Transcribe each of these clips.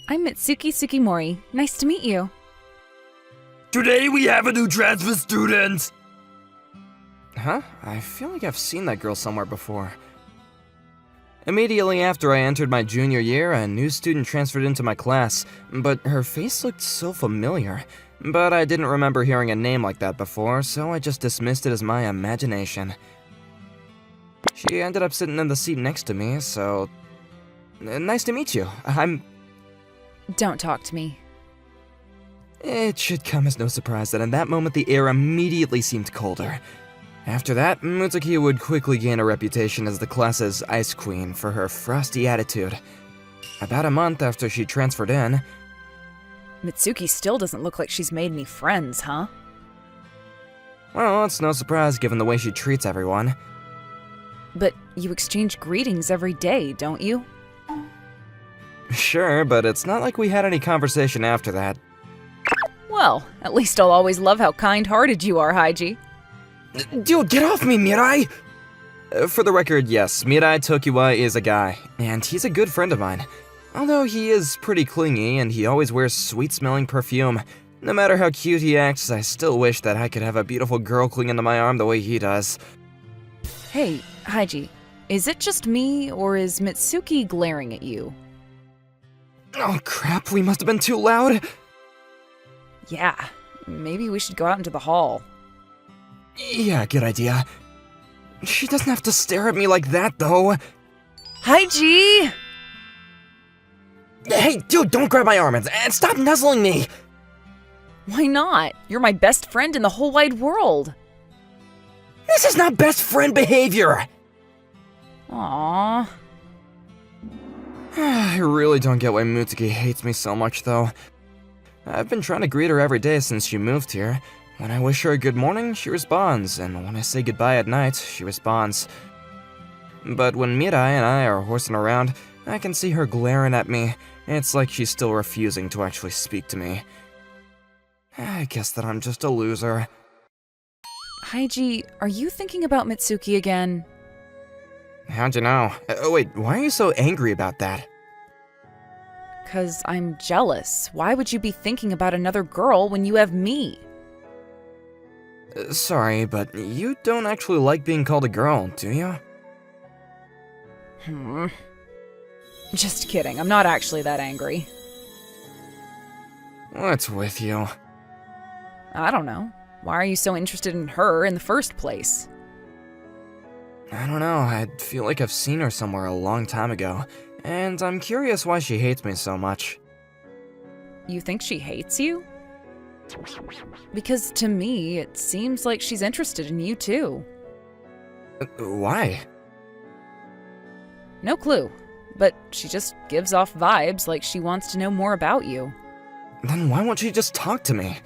I'm Mitsuki Tsukimori. Nice to meet you. Today we have a new transfer student! Huh? I feel like I've seen that girl somewhere before. Immediately after I entered my junior year, a new student transferred into my class, but her face looked so familiar. But I didn't remember hearing a name like that before, so I just dismissed it as my imagination. She ended up sitting in the seat next to me, so... Nice to meet you. Don't talk to me. It should come as no surprise that in that moment the air immediately seemed colder. After that, Mitsuki would quickly gain a reputation as the class's ice queen for her frosty attitude. About a month after she transferred in... Mitsuki still doesn't look like she's made any friends, huh? Well, it's no surprise given the way she treats everyone. But you exchange greetings every day, don't you? Sure, but it's not like we had any conversation after that. Well, at least I'll always love how kind-hearted you are, Haiji. Dude, get off me, Mirai! For the record, yes, Mirai Tokiwa is a guy, and he's a good friend of mine. Although he is pretty clingy, and he always wears sweet-smelling perfume. No matter how cute he acts, I still wish that I could have a beautiful girl clinging to my arm the way he does. Hey, Haiji, is it just me, or is Mitsuki glaring at you? Oh crap, we must have been too loud! Yeah, maybe we should go out into the hall. Yeah, good idea. She doesn't have to stare at me like that, though. Haiji! Hey, dude, don't grab my arm and stop nuzzling me! Why not? You're my best friend in the whole wide world. This is not best friend behavior! Aww. I really don't get why Mitsuki hates me so much, though. I've been trying to greet her every day since she moved here. When I wish her a good morning, she responds, and when I say goodbye at night, she responds. But when Mirai and I are horsing around, I can see her glaring at me. It's like she's still refusing to actually speak to me. I guess that I'm just a loser. Haiji, are you thinking about Mitsuki again? How'd you know? Wait, why are you so angry about that? 'Cause I'm jealous. Why would you be thinking about another girl when you have me? Sorry, but you don't actually like being called a girl, do you? Just kidding, I'm not actually that angry. What's with you? I don't know. Why are you so interested in her in the first place? I don't know, I feel like I've seen her somewhere a long time ago, and I'm curious why she hates me so much. You think she hates you? Because to me, it seems like she's interested in you too. Why? No clue, but she just gives off vibes like she wants to know more about you. Then why won't she just talk to me?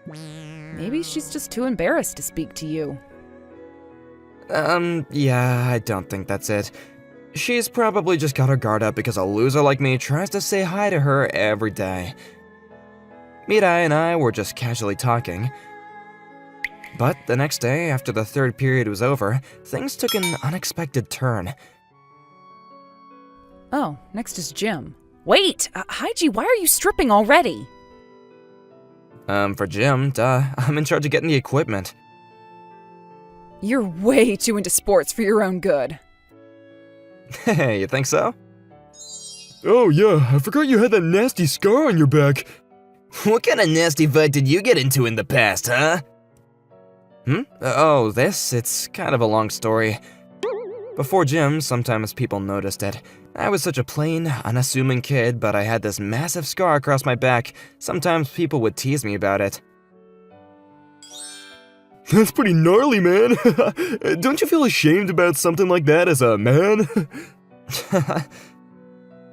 Maybe she's just too embarrassed to speak to you. Yeah, I don't think that's it. She's probably just got her guard up because a loser like me tries to say hi to her every day. Mirai and I were just casually talking. But the next day, after the third period was over, things took an unexpected turn. Oh, next is gym. Wait! Haiji, why are you stripping already? For gym, duh, I'm in charge of getting the equipment. You're way too into sports for your own good. Hey, you think so? Oh yeah, I forgot you had that nasty scar on your back. What kind of nasty fight did you get into in the past, huh? Oh, this? It's kind of a long story. Before gym, sometimes people noticed it. I was such a plain, unassuming kid, but I had this massive scar across my back. Sometimes people would tease me about it. That's pretty gnarly, man. Don't you feel ashamed about something like that as a man?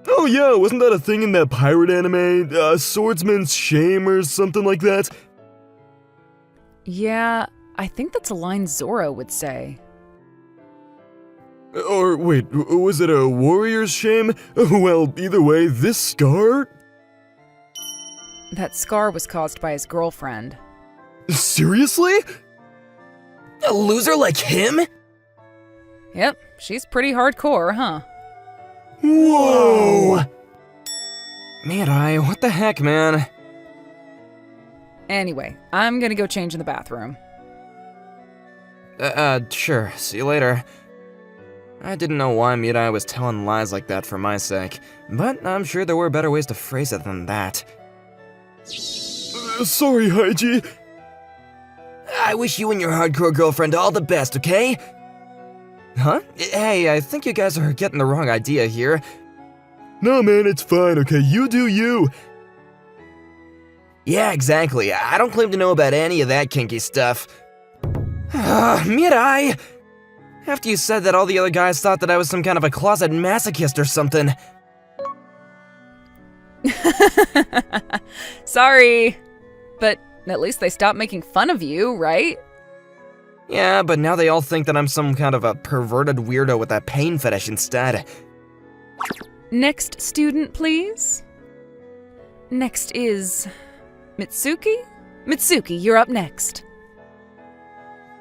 Oh yeah, wasn't that a thing in that pirate anime? Swordsman's Shame or something like that? Yeah, I think that's a line Zoro would say. Or wait, was it a warrior's shame? Well, either way, this scar? That scar was caused by his girlfriend. Seriously? A loser like him? Yep, she's pretty hardcore, huh? Whoa! Mirai, what the heck, man? Anyway, I'm gonna go change in the bathroom. Sure. See you later. I didn't know why Mirai was telling lies like that for my sake, but I'm sure there were better ways to phrase it than that. Sorry, Haiji. I wish you and your hardcore girlfriend all the best, okay? Huh? Hey, I think you guys are getting the wrong idea here. No, man, it's fine, okay? You do you. Yeah, exactly. I don't claim to know about any of that kinky stuff. Mirai! After you said that, all the other guys thought that I was some kind of a closet masochist or something. Sorry. But at least they stopped making fun of you, right? Yeah, but now they all think that I'm some kind of a perverted weirdo with a pain fetish instead. Next student, please. Next is... Mitsuki? Mitsuki, you're up next.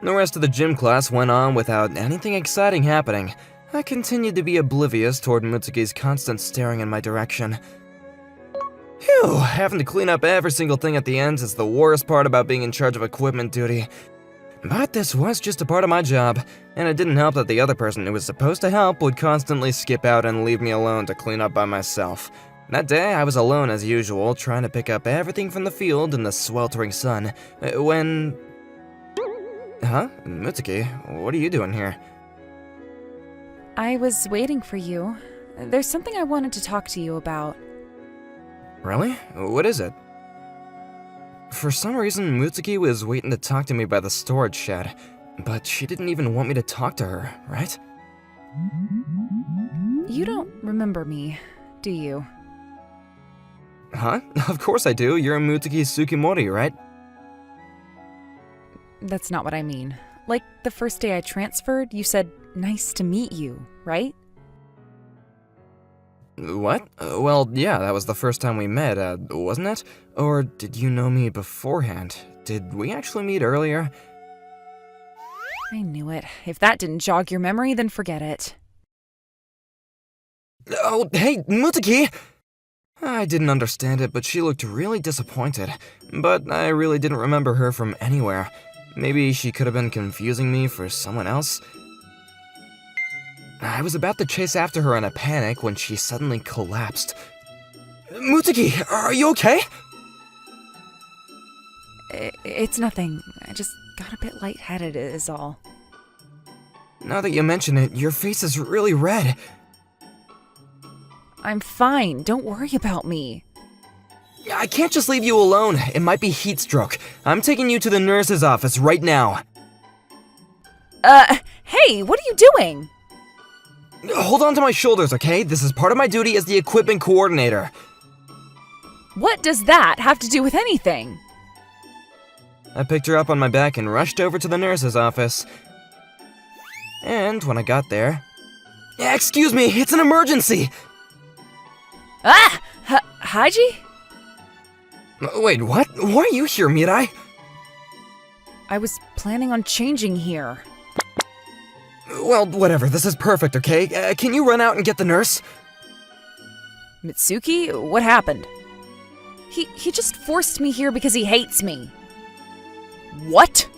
The rest of the gym class went on without anything exciting happening. I continued to be oblivious toward Mitsuki's constant staring in my direction. Phew, having to clean up every single thing at the end is the worst part about being in charge of equipment duty. But this was just a part of my job, and it didn't help that the other person who was supposed to help would constantly skip out and leave me alone to clean up by myself. That day, I was alone as usual, trying to pick up everything from the field in the sweltering sun, when... Huh? Mitsuki, what are you doing here? I was waiting for you. There's something I wanted to talk to you about. Really? What is it? For some reason, Mitsuki was waiting to talk to me by the storage shed, but she didn't even want me to talk to her, right? You don't remember me, do you? Huh? Of course I do. You're Mitsuki Tsukimori, right? That's not what I mean. Like, the first day I transferred, you said, "Nice to meet you," right? What? Well, yeah, that was the first time we met, wasn't it? Or did you know me beforehand? Did we actually meet earlier? I knew it. If that didn't jog your memory, then forget it. Oh, hey, Mitsuki! I didn't understand it, but she looked really disappointed. But I really didn't remember her from anywhere. Maybe she could have been confusing me for someone else? I was about to chase after her in a panic when she suddenly collapsed. Mitsuki, are you okay? It's nothing. I just got a bit lightheaded is all. Now that you mention it, your face is really red. I'm fine. Don't worry about me. I can't just leave you alone. It might be heat stroke. I'm taking you to the nurse's office right now. Hey, what are you doing? Hold on to my shoulders, okay? This is part of my duty as the equipment coordinator. What does that have to do with anything? I picked her up on my back and rushed over to the nurse's office. And when I got there... Excuse me, it's an emergency! Ah! Haiji? Wait, what? Why are you here, Mirai? I was planning on changing here. Well, whatever, this is perfect, okay? Can you run out and get the nurse? Mitsuki? What happened? He just forced me here because he hates me. What?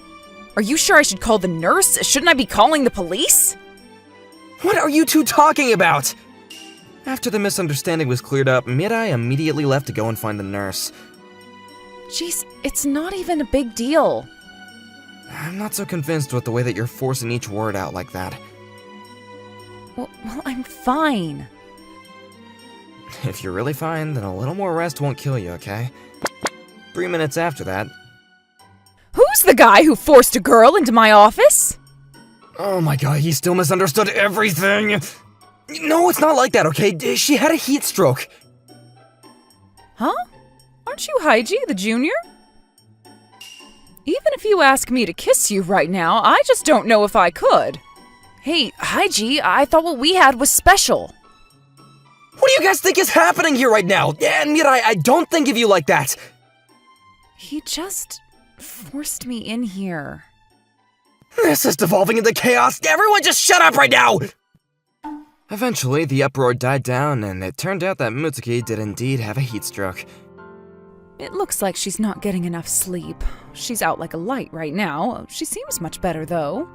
Are you sure I should call the nurse? Shouldn't I be calling the police? What are you two talking about? After the misunderstanding was cleared up, Mirai immediately left to go and find the nurse. Jeez, it's not even a big deal. I'm not so convinced with the way that you're forcing each word out like that. Well, I'm fine. If you're really fine, then a little more rest won't kill you, okay? 3 minutes after that... Who's the guy who forced a girl into my office? Oh my god, he still misunderstood everything! No, it's not like that, okay? She had a heat stroke. Huh? Aren't you Haiji, the junior? Even if you ask me to kiss you right now, I just don't know if I could. Hey, Haiji, I thought what we had was special. What do you guys think is happening here right now? And Mirai, I don't think of you like that. He just forced me in here. This is devolving into chaos. Everyone just shut up right now! Eventually, the uproar died down, and it turned out that Mutsuki did indeed have a heat stroke. It looks like she's not getting enough sleep. She's out like a light right now. She seems much better, though.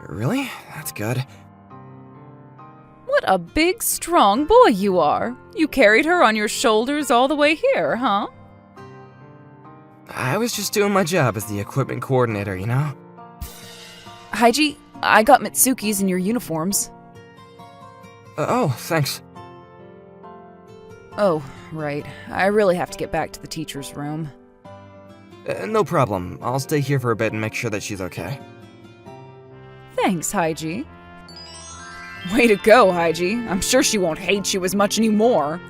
Really? That's good. What a big, strong boy you are. You carried her on your shoulders all the way here, huh? I was just doing my job as the equipment coordinator, you know? Haiji, I got Mitsuki's in your uniforms. Oh, thanks. Oh, right. I really have to get back to the teacher's room. No problem. I'll stay here for a bit and make sure that she's okay. Thanks, Haiji. Way to go, Haiji. I'm sure she won't hate you as much anymore.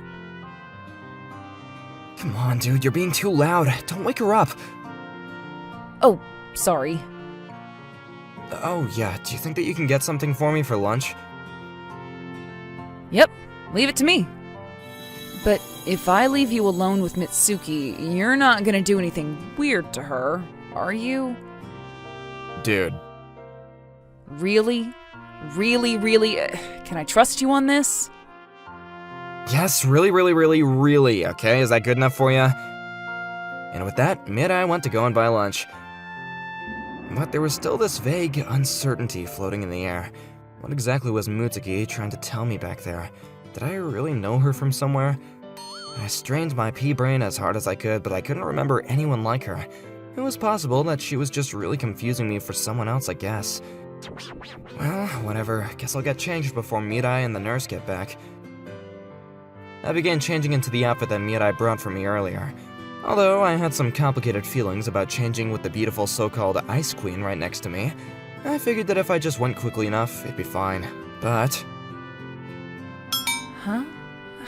Come on, dude, you're being too loud. Don't wake her up. Oh, sorry. Oh, yeah, do you think that you can get something for me for lunch? Yep, leave it to me. But if I leave you alone with Mitsuki, you're not gonna do anything weird to her, are you? Dude. Really? Really? Can I trust you on this? Yes, really, okay? Is that good enough for you? And with that, Mirai went to go and buy lunch. But there was still this vague uncertainty floating in the air. What exactly was Mutsuki trying to tell me back there? Did I really know her from somewhere? I strained my pea-brain as hard as I could, but I couldn't remember anyone like her. It was possible that she was just really confusing me for someone else, I guess. Well, whatever. Guess I'll get changed before Mirai and the nurse get back. I began changing into the outfit that Mirai brought for me earlier. Although I had some complicated feelings about changing with the beautiful so-called Ice Queen right next to me, I figured that if I just went quickly enough, it'd be fine. But... Huh?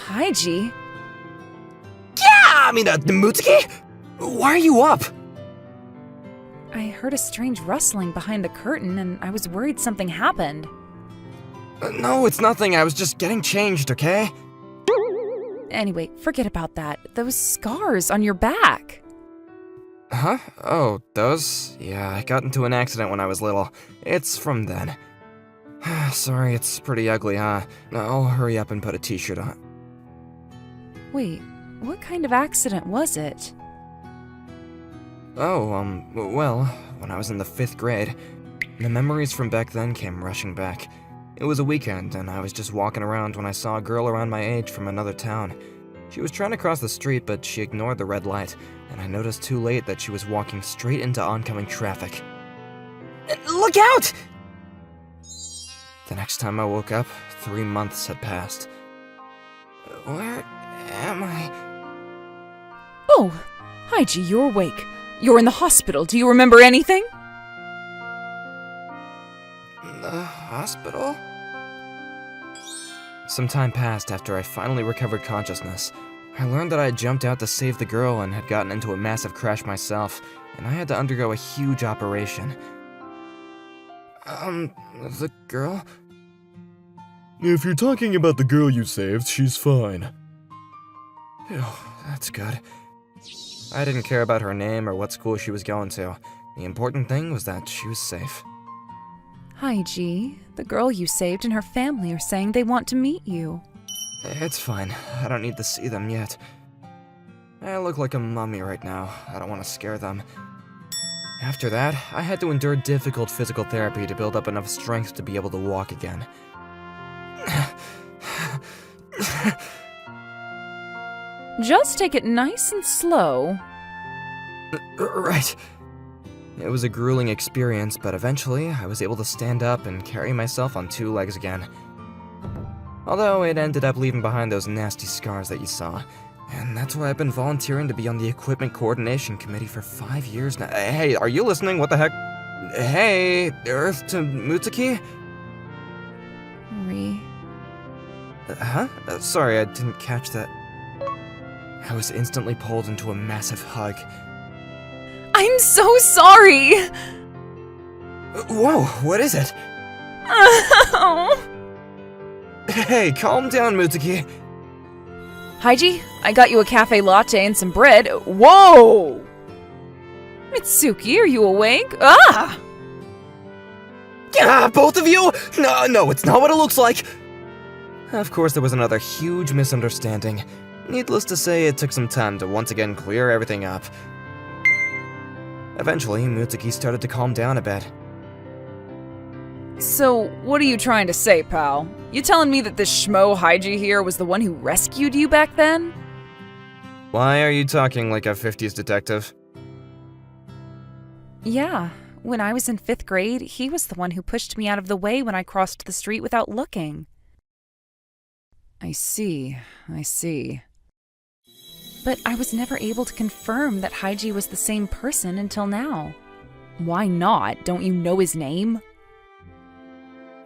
Haiji? Yeah! Mutsuki? Why are you up? I heard a strange rustling behind the curtain, and I was worried something happened. No, it's nothing. I was just getting changed, okay? Anyway, forget about that. Those scars on your back. Huh? Oh, those? Yeah, I got into an accident when I was little. It's from then. Sorry, it's pretty ugly, huh? I'll hurry up and put a t-shirt on. Wait, what kind of accident was it? Oh, well, when I was in the 5th grade, the memories from back then came rushing back. It was a weekend, and I was just walking around when I saw a girl around my age from another town. She was trying to cross the street, but she ignored the red light, and I noticed too late that she was walking straight into oncoming traffic. Look out! The next time I woke up, 3 months had passed. Where am I? Oh, Haiji, you're awake. You're in the hospital. Do you remember anything? The hospital? Some time passed after I finally recovered consciousness. I learned that I had jumped out to save the girl and had gotten into a massive crash myself, and I had to undergo a huge operation. The girl? If you're talking about the girl you saved, she's fine. Phew, that's good. I didn't care about her name or what school she was going to. The important thing was that she was safe. Haiji, the girl you saved and her family are saying they want to meet you. It's fine. I don't need to see them yet. I look like a mummy right now. I don't want to scare them. After that, I had to endure difficult physical therapy to build up enough strength to be able to walk again. Just take it nice and slow. Right. It was a grueling experience, but eventually I was able to stand up and carry myself on 2 legs again. Although it ended up leaving behind those nasty scars that you saw. And that's why I've been volunteering to be on the Equipment Coordination Committee for 5 years now. Hey, are you listening? What the heck? Hey, Earth to Mutsuki? Huh? Sorry, I didn't catch that. I was instantly pulled into a massive hug. I'm so sorry! Whoa, what is it? Oh. Hey, calm down, Mutsuki. Haiji, I got you a cafe latte and some bread. Whoa! Mitsuki, are you awake? Ah! Both of you? No, it's not what it looks like. Of course, there was another huge misunderstanding. Needless to say, it took some time to once again clear everything up. Eventually, Mitsuki started to calm down a bit. So, what are you trying to say, pal? You telling me that this schmo Haiji here was the one who rescued you back then? Why are you talking like a 50s detective? Yeah, when I was in 5th grade, he was the one who pushed me out of the way when I crossed the street without looking. I see. But I was never able to confirm that Haiji was the same person until now. Why not? Don't you know his name?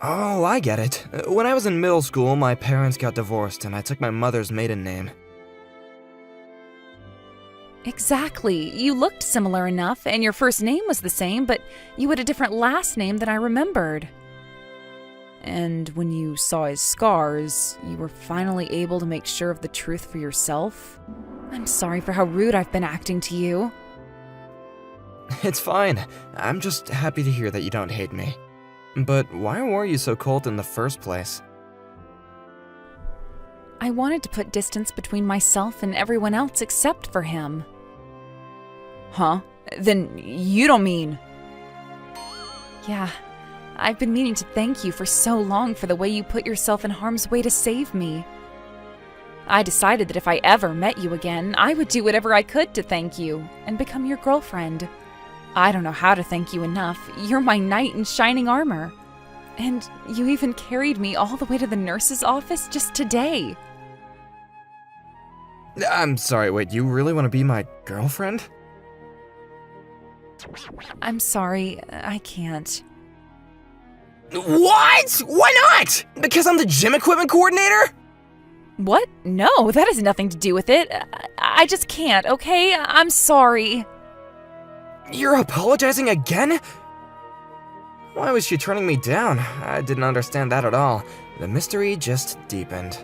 Oh, I get it. When I was in middle school, my parents got divorced and I took my mother's maiden name. Exactly. You looked similar enough, and your first name was the same, but you had a different last name than I remembered. And when you saw his scars, you were finally able to make sure of the truth for yourself? I'm sorry for how rude I've been acting to you. It's fine. I'm just happy to hear that you don't hate me. But why were you so cold in the first place? I wanted to put distance between myself and everyone else except for him. Huh? Then you don't mean... Yeah, I've been meaning to thank you for so long for the way you put yourself in harm's way to save me. I decided that if I ever met you again, I would do whatever I could to thank you and become your girlfriend. I don't know how to thank you enough. You're my knight in shining armor. And you even carried me all the way to the nurse's office just today. I'm sorry, wait, you really want to be my girlfriend? I'm sorry, I can't. What? Why not? Because I'm the gym equipment coordinator? What? No, that has nothing to do with it. I just can't, okay? I'm sorry. You're apologizing again? Why was she turning me down? I didn't understand that at all. The mystery just deepened.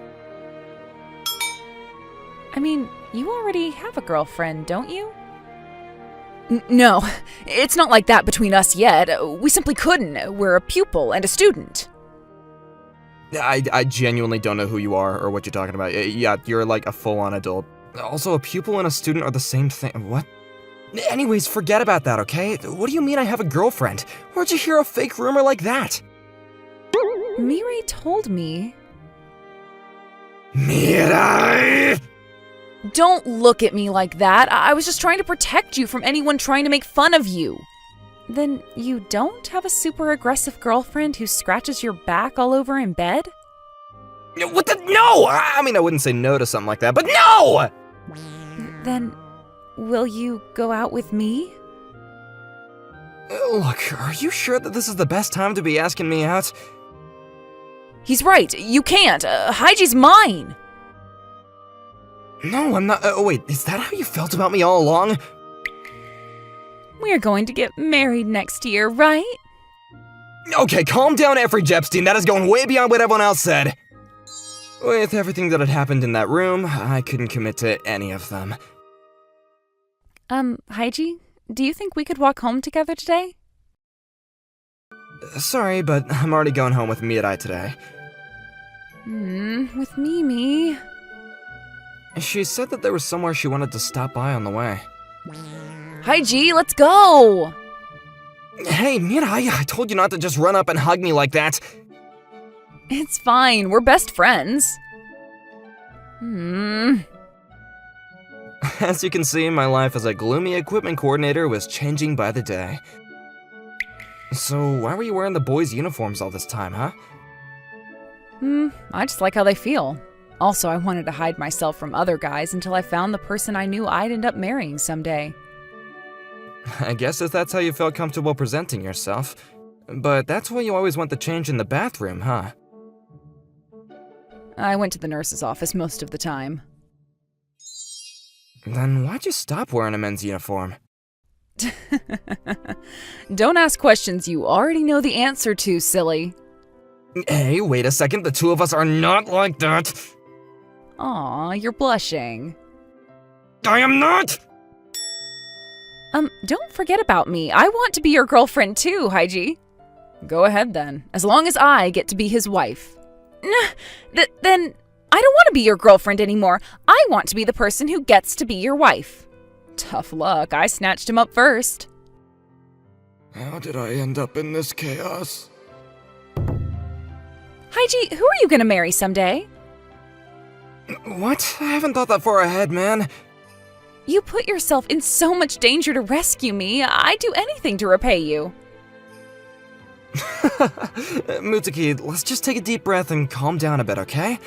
I mean, you already have a girlfriend, don't you? No, it's not like that between us yet. We simply couldn't. We're a pupil and a student. I genuinely don't know who you are or what you're talking about. Yeah, you're like a full-on adult. Also, a pupil and a student are the same thing. What? Anyways, forget about that, okay? What do you mean I have a girlfriend? Where'd you hear a fake rumor like that? Mirai told me. Mirai! Don't look at me like that. I was just trying to protect you from anyone trying to make fun of you. Then you don't have a super aggressive girlfriend who scratches your back all over in bed? What the? No! I mean, I wouldn't say no to something like that, but no! Then, will you go out with me? Look, are you sure that this is the best time to be asking me out? He's right. You can't. Haiji's mine. No, I'm not. Wait, is that how you felt about me all along? We're going to get married next year, right? Okay, calm down, Efri Jepstein. That is going way beyond what everyone else said. With everything that had happened in that room, I couldn't commit to any of them. Haiji, do you think we could walk home together today? Sorry, but I'm already going home with Mirai today. With Mimi. She said that there was somewhere she wanted to stop by on the way. Haiji, let's go! Hey, Mirai, I told you not to just run up and hug me like that. It's fine, we're best friends. As you can see, my life as a gloomy equipment coordinator was changing by the day. So, why were you wearing the boys' uniforms all this time, huh? I just like how they feel. Also, I wanted to hide myself from other guys until I found the person I knew I'd end up marrying someday. I guess if that's how you felt comfortable presenting yourself. But that's why you always want the change in the bathroom, huh? I went to the nurse's office most of the time. Then why'd you stop wearing a men's uniform? Don't ask questions you already know the answer to, silly. Hey, wait a second, the two of us are not like that! Aw, you're blushing. I am not! Don't forget about me. I want to be your girlfriend too, Haiji. Go ahead then, as long as I get to be his wife. Then I don't want to be your girlfriend anymore. I want to be the person who gets to be your wife. Tough luck, I snatched him up first. How did I end up in this chaos? Haiji, who are you gonna marry someday? What? I haven't thought that far ahead, man. You put yourself in so much danger to rescue me. I'd do anything to repay you. Mutsuki, let's just take a deep breath and calm down a bit, okay?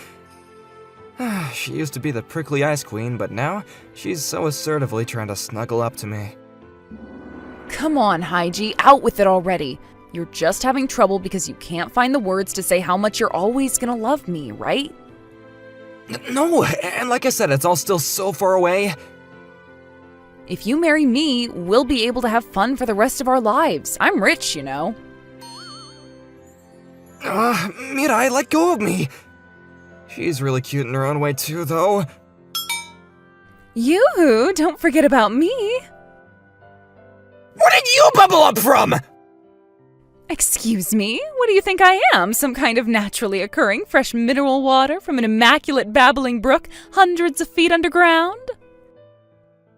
She used to be the prickly ice queen, but now she's so assertively trying to snuggle up to me. Come on, Haiji, out with it already. You're just having trouble because you can't find the words to say how much you're always gonna love me, right? No, and like I said, it's all still so far away. If you marry me, we'll be able to have fun for the rest of our lives. I'm rich, you know. Mirai, let go of me. She's really cute in her own way too, though. Yoo-hoo, don't forget about me. Where did you bubble up from? Excuse me, what do you think I am? Some kind of naturally occurring fresh mineral water from an immaculate babbling brook hundreds of feet underground?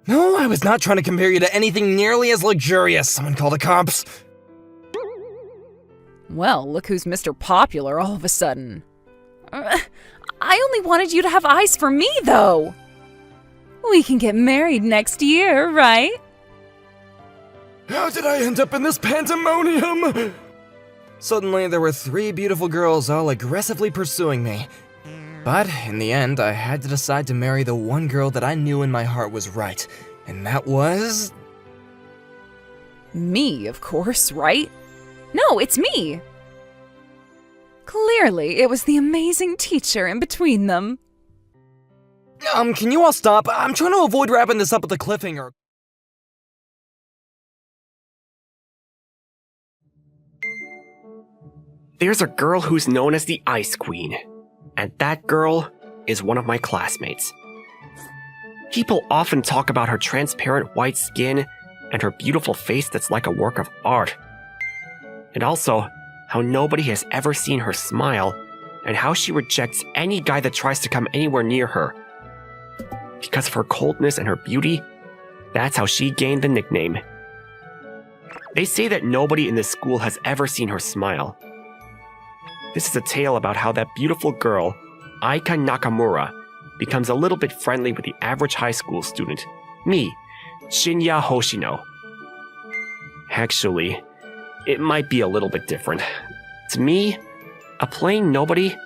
No, I was not trying to compare you to anything nearly as luxurious. Someone call the cops. Well, look who's Mr. Popular all of a sudden. I only wanted you to have eyes for me, though. We can get married next year, right? How did I end up in this pandemonium? Suddenly, there were 3 beautiful girls all aggressively pursuing me. But in the end, I had to decide to marry the one girl that I knew in my heart was right. And that was... Me, of course, right? No, it's me. Clearly, it was the amazing teacher in between them. Can you all stop? I'm trying to avoid wrapping this up with a cliffhanger. There's a girl who's known as the Ice Queen, and that girl is one of my classmates. People often talk about her transparent white skin and her beautiful face that's like a work of art. And also, how nobody has ever seen her smile, and how she rejects any guy that tries to come anywhere near her. Because of her coldness and her beauty, that's how she gained the nickname. They say that nobody in this school has ever seen her smile. This is a tale about how that beautiful girl, Aika Nakamura, becomes a little bit friendly with the average high school student, me, Shinya Hoshino. Actually, it might be a little bit different. To me, a plain nobody,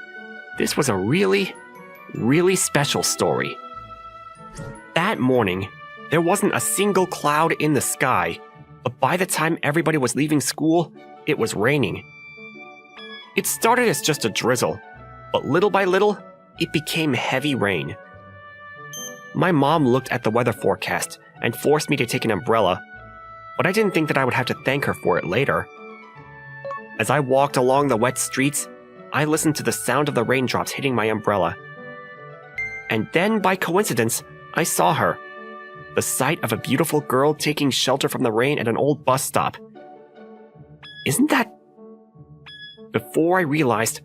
this was a really, really special story. That morning, there wasn't a single cloud in the sky, but by the time everybody was leaving school, it was raining. It started as just a drizzle, but little by little, it became heavy rain. My mom looked at the weather forecast and forced me to take an umbrella, but I didn't think that I would have to thank her for it later. As I walked along the wet streets, I listened to the sound of the raindrops hitting my umbrella. And then, by coincidence, I saw her. The sight of a beautiful girl taking shelter from the rain at an old bus stop. Isn't that... Before I realized,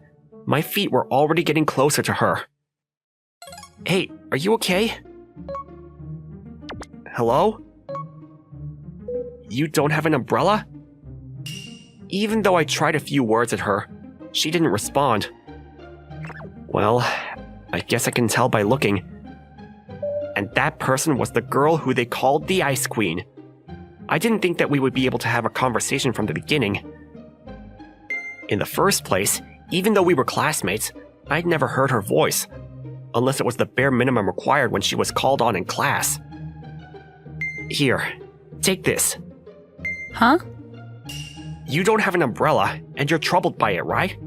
my feet were already getting closer to her. Hey, are you okay? Hello? You don't have an umbrella? Even though I tried a few words at her, she didn't respond. Well, I guess I can tell by looking. And that person was the girl who they called the Ice Queen. I didn't think that we would be able to have a conversation from the beginning. In the first place, even though we were classmates, I'd never heard her voice, unless it was the bare minimum required when she was called on in class. Here, take this. Huh? You don't have an umbrella, and you're troubled by it, right?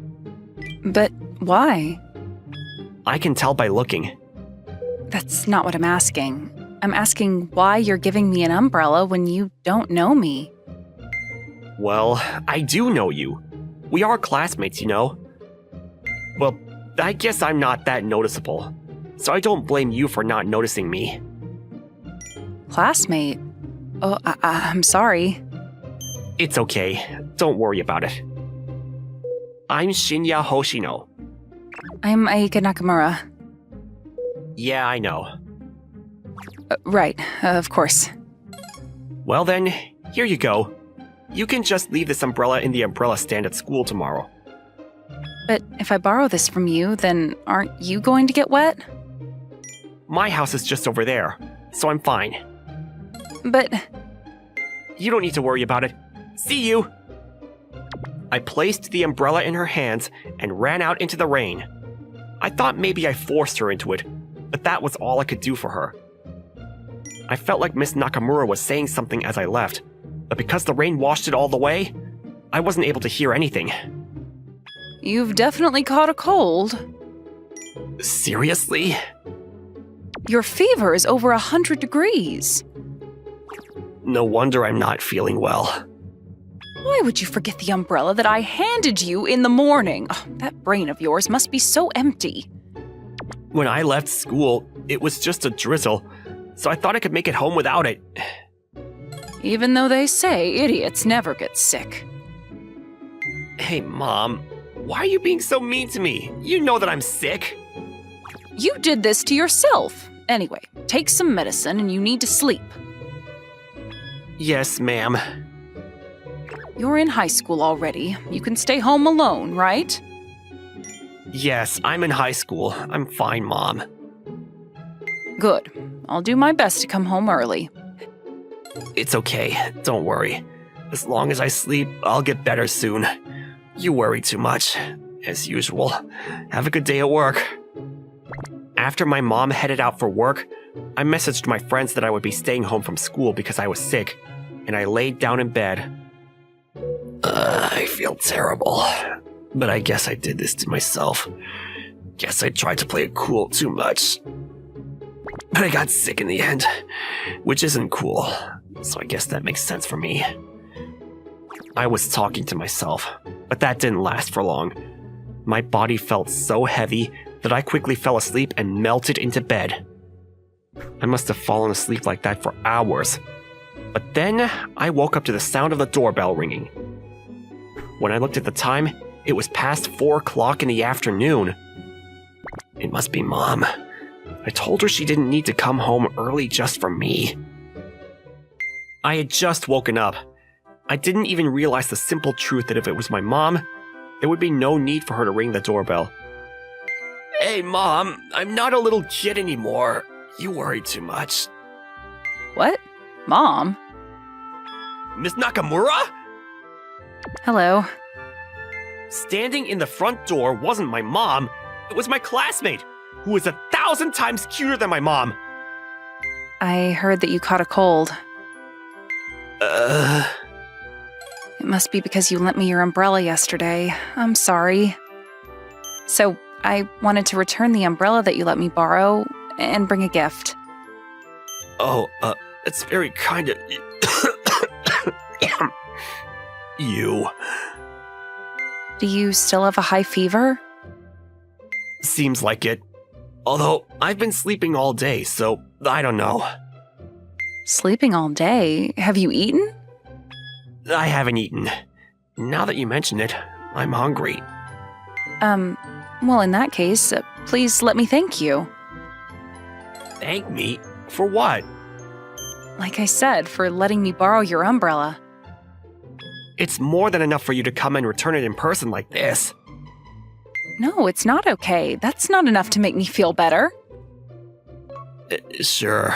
But why? I can tell by looking. That's not what I'm asking. I'm asking why you're giving me an umbrella when you don't know me. Well, I do know you. We are classmates, you know. Well, I guess I'm not that noticeable, so I don't blame you for not noticing me. Classmate? Oh, I'm sorry. It's okay. Don't worry about it. I'm Shinya Hoshino. I'm Aika Nakamura. Yeah, I know. Right, of course. Well then, here you go. You can just leave this umbrella in the umbrella stand at school tomorrow. But if I borrow this from you, then aren't you going to get wet? My house is just over there, so I'm fine. But You don't need to worry about it. See you! I placed the umbrella in her hands and ran out into the rain. I thought maybe I forced her into it, but that was all I could do for her. I felt like Miss Nakamura was saying something as I left, but because the rain washed it all the way, I wasn't able to hear anything. you've definitely caught a cold. Seriously? Your fever is over 100 degrees. No wonder I'm not feeling well. Why would you forget the umbrella that I handed you in the morning? Oh, that brain of yours must be so empty. When I left school, it was just a drizzle, so I thought I could make it home without it. Even though they say idiots never get sick. Hey, Mom, why are you being so mean to me? You know that I'm sick. You did this to yourself. Anyway, take some medicine and you need to sleep. Yes, ma'am. You're in high school already. You can stay home alone, right? Yes, I'm in high school. I'm fine, Mom. Good. I'll do my best to come home early. It's okay, don't worry. As long as I sleep, I'll get better soon. You worry too much, as usual. Have a good day at work. After my mom headed out for work, I messaged my friends that I would be staying home from school because I was sick, and I laid down in bed. I feel terrible, but I guess I did this to myself. Guess I tried to play it cool too much. But I got sick in the end, which isn't cool, so I guess that makes sense for me. I was talking to myself, but that didn't last for long. My body felt so heavy that I quickly fell asleep and melted into bed. I must have fallen asleep like that for hours. But then I woke up to the sound of the doorbell ringing. When I looked at the time, it was past 4 o'clock in the afternoon. It must be Mom. I told her she didn't need to come home early just for me. I had just woken up. I didn't even realize the simple truth that if it was my mom, there would be no need for her to ring the doorbell. Hey, Mom, I'm not a little kid anymore. You worry too much. What? Mom? Miss Nakamura? Hello. Standing in the front door wasn't my mom, it was my classmate, who was 1,000 times cuter than my mom. I heard that you caught a cold. It must be because you lent me your umbrella yesterday. I'm sorry. So, I wanted to return the umbrella that you let me borrow and bring a gift. Oh, it's very kind of you. Do you still have a high fever? Seems like it. Although, I've been sleeping all day, so I don't know. Sleeping all day? Have you eaten? I haven't eaten. Now that you mention it, I'm hungry. Well, in that case, please let me thank you. Thank me? For what? Like I said, for letting me borrow your umbrella. It's more than enough for you to come and return it in person like this. No, it's not okay. That's not enough to make me feel better. Sure.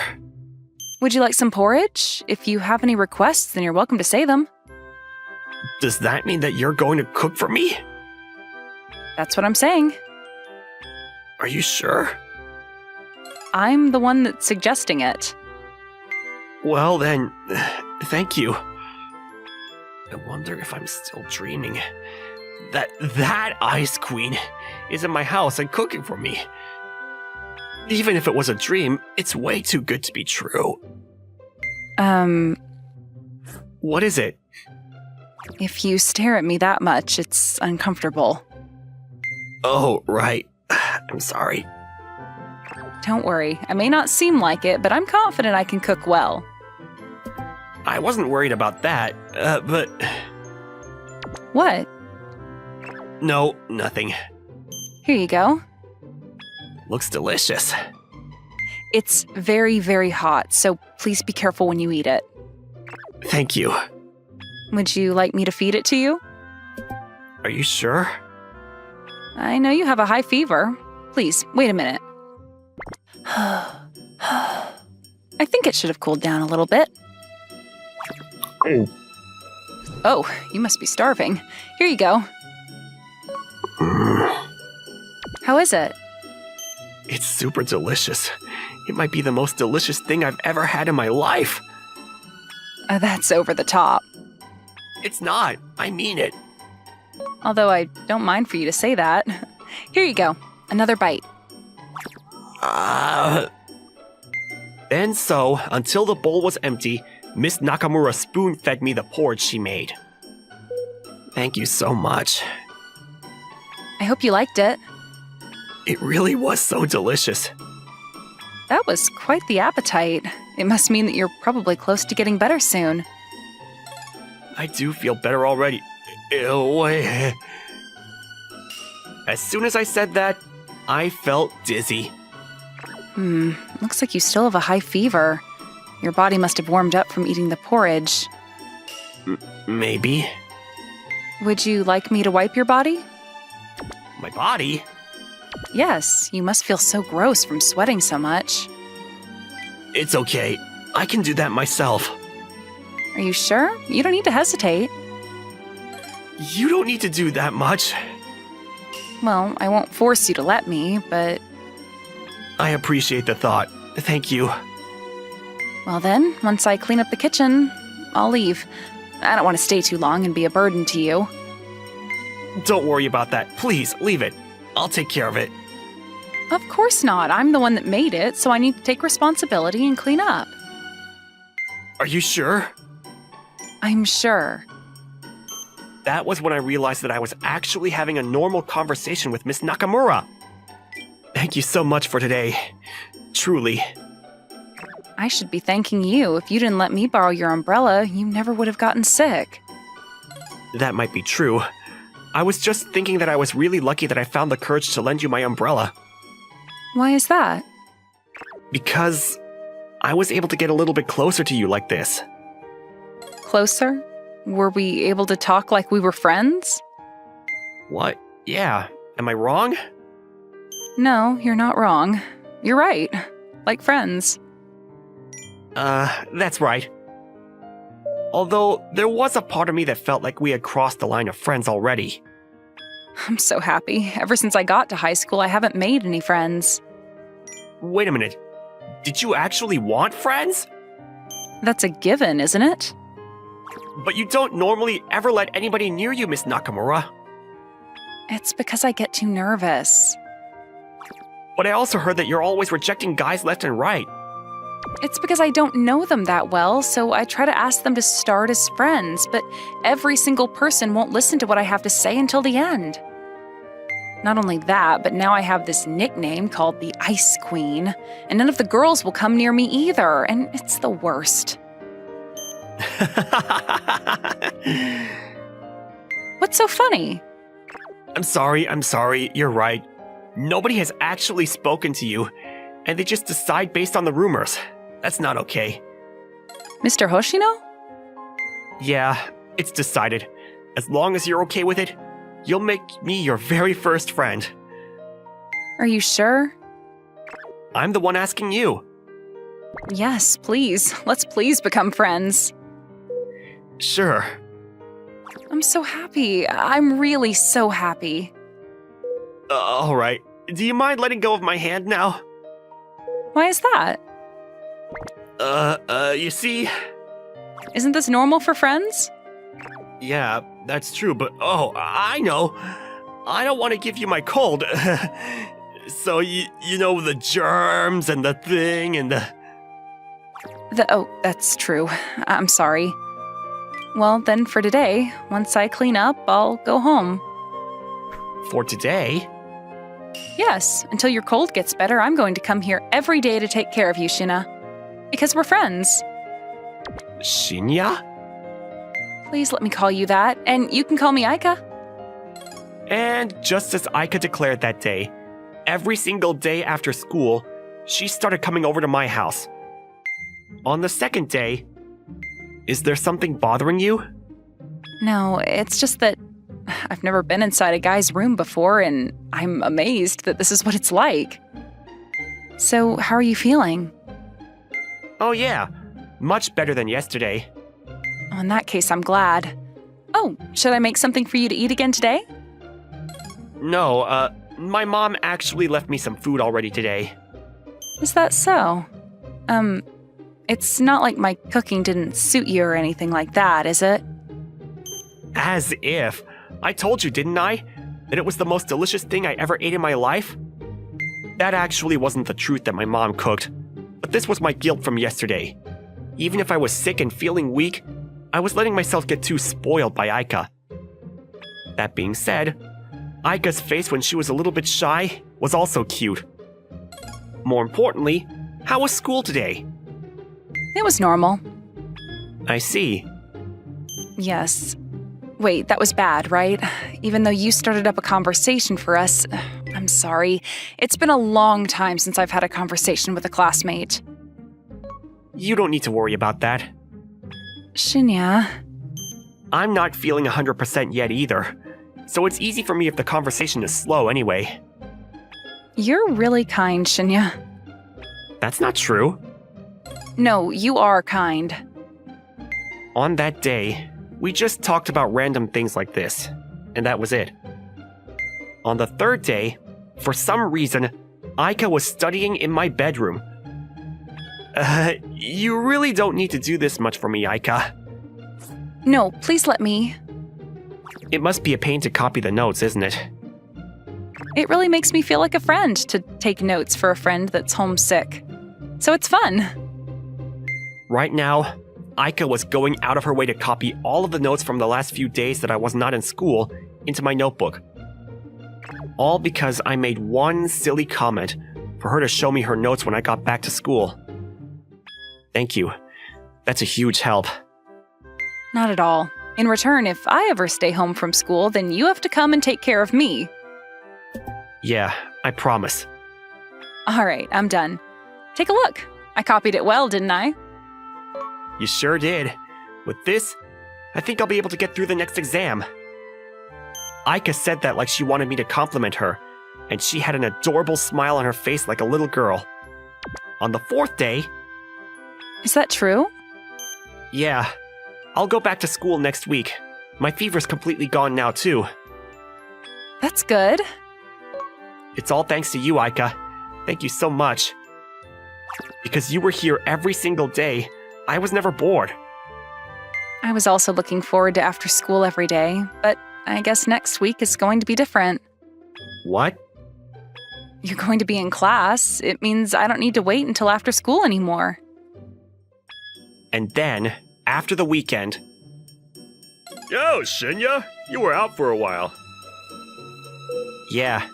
Would you like some porridge? If you have any requests, then you're welcome to say them. Does that mean that you're going to cook for me? That's what I'm saying. Are you sure? I'm the one that's suggesting it. Well then, thank you. I wonder if I'm still dreaming. That Ice Queen is in my house and cooking for me. Even if it was a dream, it's way too good to be true. What is it? If you stare at me that much, it's uncomfortable. Oh, right. I'm sorry. Don't worry, I may not seem like it, but I'm confident I can cook well. I wasn't worried about that, but... What? No, nothing. Here you go. Looks delicious. It's very, very hot, so please be careful when you eat it. Thank you. Would you like me to feed it to you? Are you sure? I know you have a high fever. Please, wait a minute. I think it should have cooled down a little bit. Oh. Oh, you must be starving. Here you go. How is it? It's super delicious. It might be the most delicious thing I've ever had in my life. That's over the top. It's not. I mean it. Although I don't mind for you to say that. Here you go. Another bite. And so, until the bowl was empty, Miss Nakamura spoon-fed me the porridge she made. Thank you so much. I hope you liked it. It really was so delicious. That was quite the appetite. It must mean that you're probably close to getting better soon. I do feel better already. Ew. As soon as I said that, I felt dizzy. Looks like you still have a high fever. Your body must have warmed up from eating the porridge. Maybe. Would you like me to wipe your body? My body? Yes, you must feel so gross from sweating so much. It's okay. I can do that myself. Are you sure? You don't need to hesitate. You don't need to do that much. Well, I won't force you to let me, but... I appreciate the thought. Thank you. Well then, once I clean up the kitchen, I'll leave. I don't want to stay too long and be a burden to you. Don't worry about that. Please, leave it. I'll take care of it. Of course not. I'm the one that made it, so I need to take responsibility and clean up. Are you sure? I'm sure. That was when I realized that I was actually having a normal conversation with Miss Nakamura. Thank you so much for today. Truly. I should be thanking you. If you didn't let me borrow your umbrella, you never would have gotten sick. That might be true. I was just thinking that I was really lucky that I found the courage to lend you my umbrella. Why is that? Because I was able to get a little bit closer to you like this. Closer? Were we able to talk like we were friends? What? Yeah. Am I wrong? No, you're not wrong. You're right. Like friends. That's right. Although, there was a part of me that felt like we had crossed the line of friends already. I'm so happy. Ever since I got to high school, I haven't made any friends. Wait a minute. Did you actually want friends? That's a given, isn't it? But you don't normally ever let anybody near you, Miss Nakamura. It's because I get too nervous. But I also heard that you're always rejecting guys left and right. It's because I don't know them that well, so I try to ask them to start as friends, but every single person won't listen to what I have to say until the end. Not only that, but now I have this nickname called the Ice Queen, and none of the girls will come near me either, and it's the worst. What's so funny? I'm sorry, you're right. Nobody has actually spoken to you, and they just decide based on the rumors. That's not okay. Mr. Hoshino? Yeah, it's decided. As long as you're okay with it, you'll make me your very first friend. Are you sure? I'm the one asking you. Yes, please. Let's please become friends. Sure. I'm so happy. I'm really so happy. Alright. Do you mind letting go of my hand now? Why is that? You see? Isn't this normal for friends? Yeah, that's true, but I know. I don't want to give you my cold. So, you know, the germs and the thing and the... Oh, that's true. I'm sorry. Well, then for today, once I clean up, I'll go home. For today? Yes, until your cold gets better, I'm going to come here every day to take care of you, Shina. Because we're friends. Shinya? Please let me call you that, and you can call me Aika. And just as Aika declared that day, every single day after school, she started coming over to my house. On the second day, is there something bothering you? No, it's just that I've never been inside a guy's room before, and I'm amazed that this is what it's like. So, how are you feeling? Oh yeah, much better than yesterday. Oh, in that case, I'm glad. Oh, should I make something for you to eat again today? No, my mom actually left me some food already today. Is that so? It's not like my cooking didn't suit you or anything like that, is it? As if. I told you, didn't I? That it was the most delicious thing I ever ate in my life? That actually wasn't the truth that my mom cooked, but this was my guilt from yesterday. Even if I was sick and feeling weak, I was letting myself get too spoiled by Aika. That being said, Aika's face when she was a little bit shy was also cute. More importantly, how was school today? It was normal. I see. Yes. Wait, that was bad, right? Even though you started up a conversation for us, I'm sorry. It's been a long time since I've had a conversation with a classmate. You don't need to worry about that. Shinya, I'm not feeling 100% yet either, so it's easy for me if the conversation is slow anyway. you're really kind, Shinya. That's not true. No, you are kind. On that day, we just talked about random things like this, and that was it. On the third day, for some reason, Aika was studying in my bedroom. You really don't need to do this much for me, Aika. No, please let me. It must be a pain to copy the notes, isn't it? It really makes me feel like a friend to take notes for a friend that's homesick. So it's fun. Right now, Aika was going out of her way to copy all of the notes from the last few days that I was not in school into my notebook. All because I made one silly comment for her to show me her notes when I got back to school. Thank you. That's a huge help. Not at all. In return, if I ever stay home from school, then you have to come and take care of me. Yeah, I promise. All right, I'm done. Take a look. I copied it well, didn't I? You sure did. With this, I think I'll be able to get through the next exam. Aika said that like she wanted me to compliment her, and she had an adorable smile on her face like a little girl. On the fourth day, Is that true? yeah, I'll go back to school next week. My fever's completely gone now, too. That's good. It's all thanks to you, Aika. Thank you so much. Because you were here every single day, I was never bored. I was also looking forward to after school every day, but I guess next week is going to be different. What? You're going to be in class. It means I don't need to wait until after school anymore. And then, after the weekend... Yo, Shinya, you were out for a while. Yeah,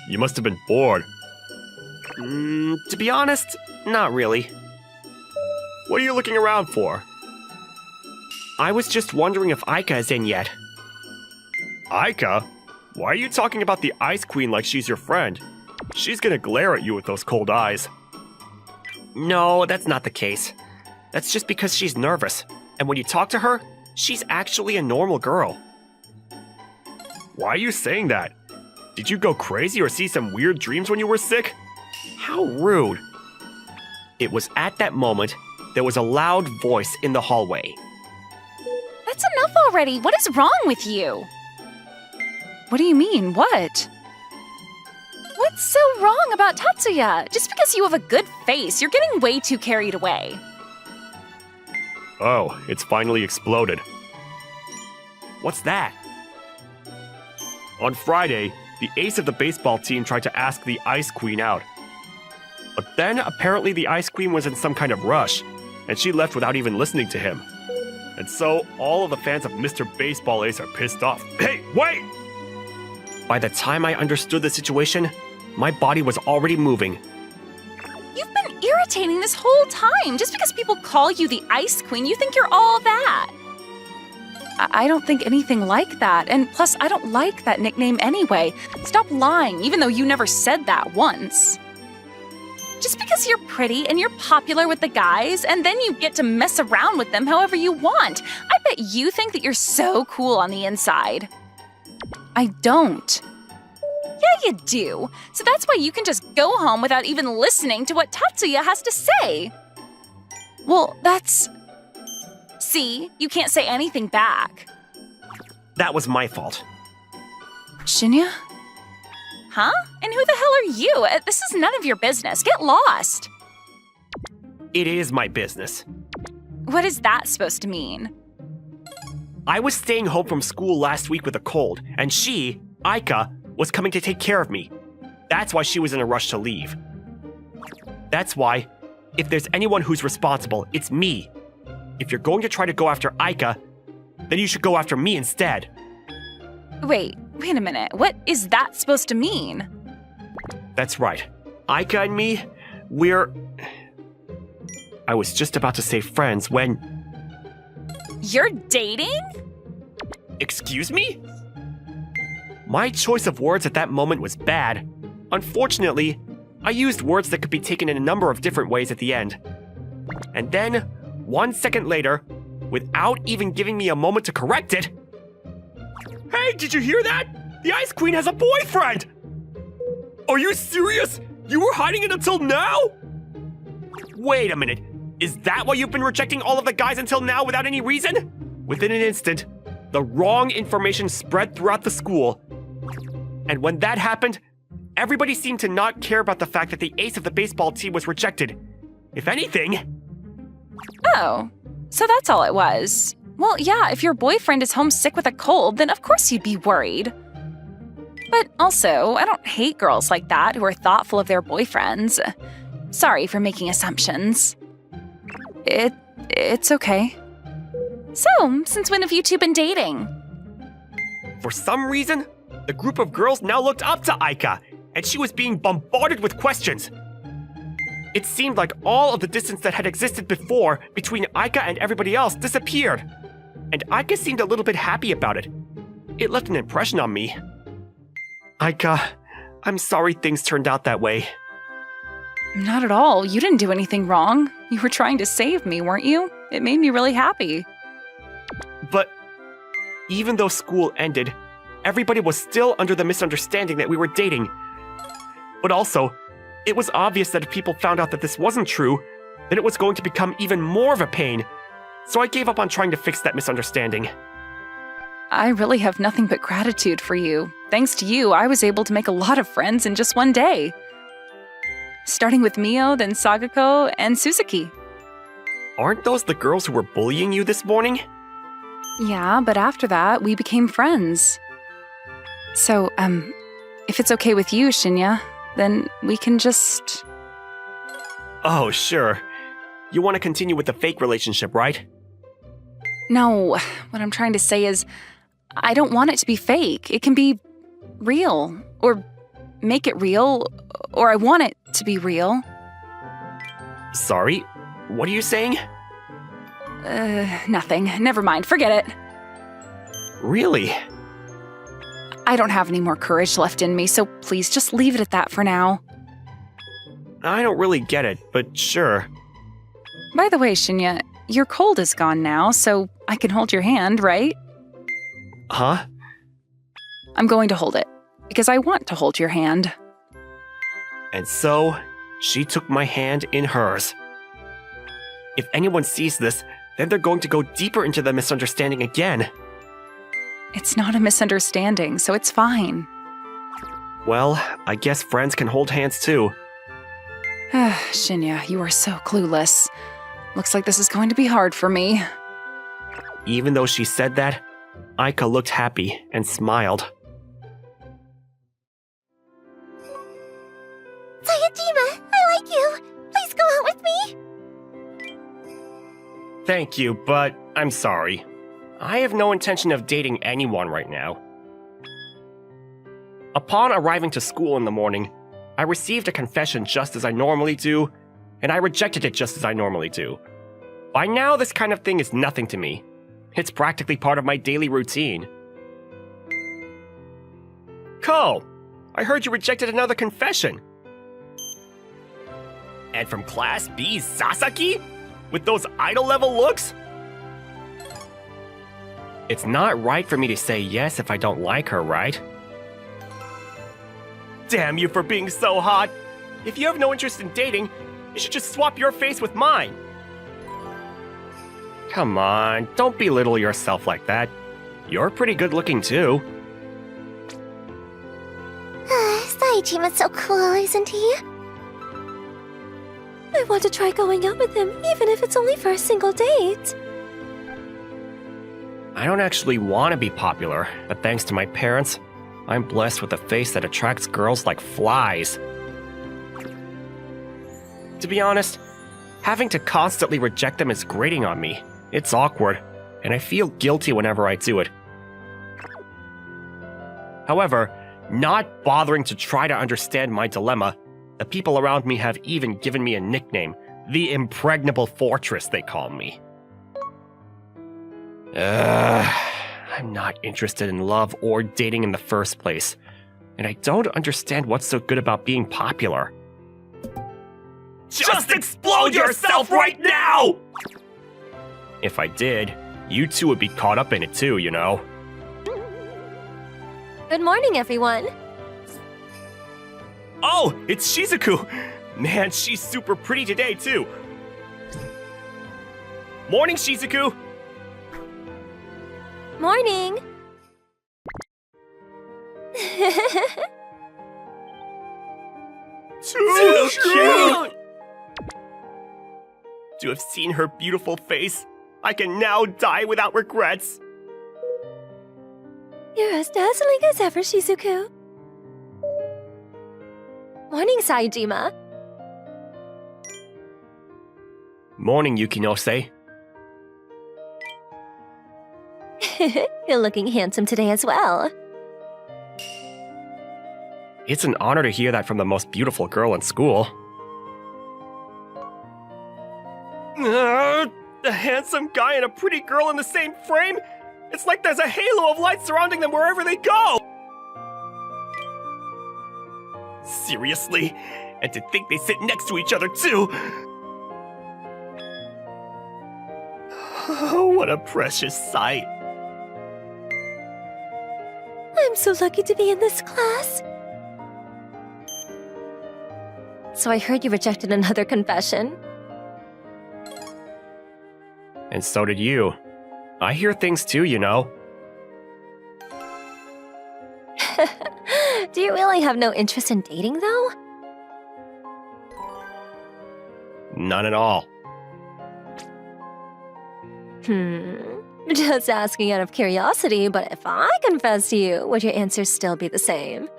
You must have been bored. to be honest, not really. What are you looking around for? I was just wondering if Aika is in yet. Aika? Why are you talking about the Ice Queen like she's your friend? She's gonna glare at you with those cold eyes. No, that's not the case. That's just because she's nervous, and when you talk to her, she's actually a normal girl. Why are you saying that? Did you go crazy or see some weird dreams when you were sick? How rude. It was at that moment there was a loud voice in the hallway. That's enough already. What is wrong with you? What do you mean? What? What's so wrong about Tatsuya? Just because you have a good face, you're getting way too carried away. Oh, it's finally exploded. What's that? On Friday, the ace of the baseball team tried to ask the Ice Queen out. But then apparently the Ice Queen was in some kind of rush, and she left without even listening to him. And so all of the fans of Mr. Baseball Ace are pissed off. Hey, wait! By the time I understood the situation, my body was already moving. You've been irritating this whole time. Just because people call you the Ice Queen, you think you're all that. I don't think anything like that. And plus, I don't like that nickname anyway. Stop lying, even though you never said that once. Just because you're pretty and you're popular with the guys, and then you get to mess around with them however you want. I bet you think that you're so cool on the inside. I don't. Yeah, you do. So that's why you can just go home without even listening to what Tatsuya has to say. Well, that's... See, you can't say anything back. That was my fault. Shinya? Huh? And who the hell are you? This is none of your business. Get lost. It is my business. What is that supposed to mean? I was staying home from school last week with a cold, and she, Aika, was coming to take care of me. That's why she was in a rush to leave. That's why, if there's anyone who's responsible, it's me. If you're going to try to go after Aika, then you should go after me instead. Wait a minute. What is that supposed to mean? That's right. Aika and me, I was just about to say friends when... You're dating? Excuse me? My choice of words at that moment was bad. Unfortunately, I used words that could be taken in a number of different ways at the end. And then, 1 second later, without even giving me a moment to correct it... Hey, did you hear that? The Ice Queen has a boyfriend! Are you serious? You were hiding it until now? Wait a minute. Is that why you've been rejecting all of the guys until now without any reason? Within an instant, the wrong information spread throughout the school. And when that happened, everybody seemed to not care about the fact that the ace of the baseball team was rejected. If anything... Oh, so that's all it was. Well, yeah, if your boyfriend is homesick with a cold, then of course you'd be worried. But also, I don't hate girls like that who are thoughtful of their boyfriends. Sorry for making assumptions. It's okay. So, since when have you two been dating? For some reason, the group of girls now looked up to Aika, and she was being bombarded with questions. It seemed like all of the distance that had existed before between Aika and everybody else disappeared. And Aika seemed a little bit happy about it. It left an impression on me. Aika, I'm sorry things turned out that way. Not at all. You didn't do anything wrong. You were trying to save me, weren't you? It made me really happy. But even though school ended, everybody was still under the misunderstanding that we were dating. But also, it was obvious that if people found out that this wasn't true, then it was going to become even more of a pain. So I gave up on trying to fix that misunderstanding. I really have nothing but gratitude for you. Thanks to you, I was able to make a lot of friends in just one day. Starting with Mio, then Sagako, and Suzuki. Aren't those the girls who were bullying you this morning? Yeah, but after that, we became friends. So, if it's okay with you, Shinya, then we can just... Oh, sure. You want to continue with the fake relationship, right? No, what I'm trying to say is, I don't want it to be fake. It can be real, or make it real, or I want it to be real. Sorry, what are you saying? Nothing. Never mind. Forget it. Really? I don't have any more courage left in me, so please just leave it at that for now. I don't really get it, but sure. By the way, Shinya, your cold is gone now, so I can hold your hand, right? Huh? I'm going to hold it, because I want to hold your hand. And so, she took my hand in hers. If anyone sees this, then they're going to go deeper into the misunderstanding again. It's not a misunderstanding, so it's fine. Well, I guess friends can hold hands too. Shinya, you are so clueless. Looks like this is going to be hard for me. Even though she said that, Aika looked happy and smiled. Sayajima, I like you. Please go out with me. Thank you, but I'm sorry. I have no intention of dating anyone right now. Upon arriving to school in the morning, I received a confession just as I normally do, and I rejected it just as I normally do. By now, this kind of thing is nothing to me. It's practically part of my daily routine. Ko, I heard you rejected another confession. And from Class B's Sasaki? With those idol-level looks? It's not right for me to say yes if I don't like her, right? Damn you for being so hot! If you have no interest in dating, you should just swap your face with mine. Come on, don't belittle yourself like that. You're pretty good looking too. Saijima's so cool, isn't he? I want to try going out with him, even if it's only for a single date. I don't actually want to be popular, but thanks to my parents, I'm blessed with a face that attracts girls like flies. To be honest, having to constantly reject them is grating on me. It's awkward, and I feel guilty whenever I do it. However, not bothering to try to understand my dilemma, the people around me have even given me a nickname, the Impregnable Fortress, they call me. I'm not interested in love or dating in the first place, and I don't understand what's so good about being popular. Just explode yourself right now! If I did, you two would be caught up in it too, you know. Good morning, everyone. Oh, it's Shizuku! Man, she's super pretty today too. Morning, Shizuku! Morning. Too cute! To have seen her beautiful face, I can now die without regrets. You're as dazzling as ever, Shizuku. Morning, Saijima. Morning, Yukinose. You're looking handsome today as well. It's an honor to hear that from the most beautiful girl in school. A handsome guy and a pretty girl in the same frame? It's like there's a halo of light surrounding them wherever they go! Seriously? And to think they sit next to each other too! Oh, what a precious sight. I'm so lucky to be in this class. So I heard you rejected another confession. And so did you. I hear things too, you know. Do you really have no interest in dating, though? None at all. Just asking out of curiosity, but if I confess to you, would your answer still be the same?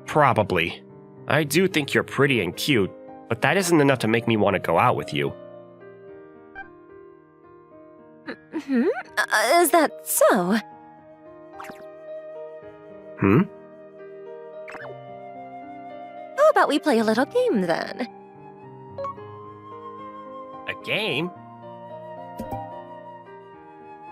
Probably. I do think you're pretty and cute, but that isn't enough to make me want to go out with you. Is that so? How about we play a little game then? A game?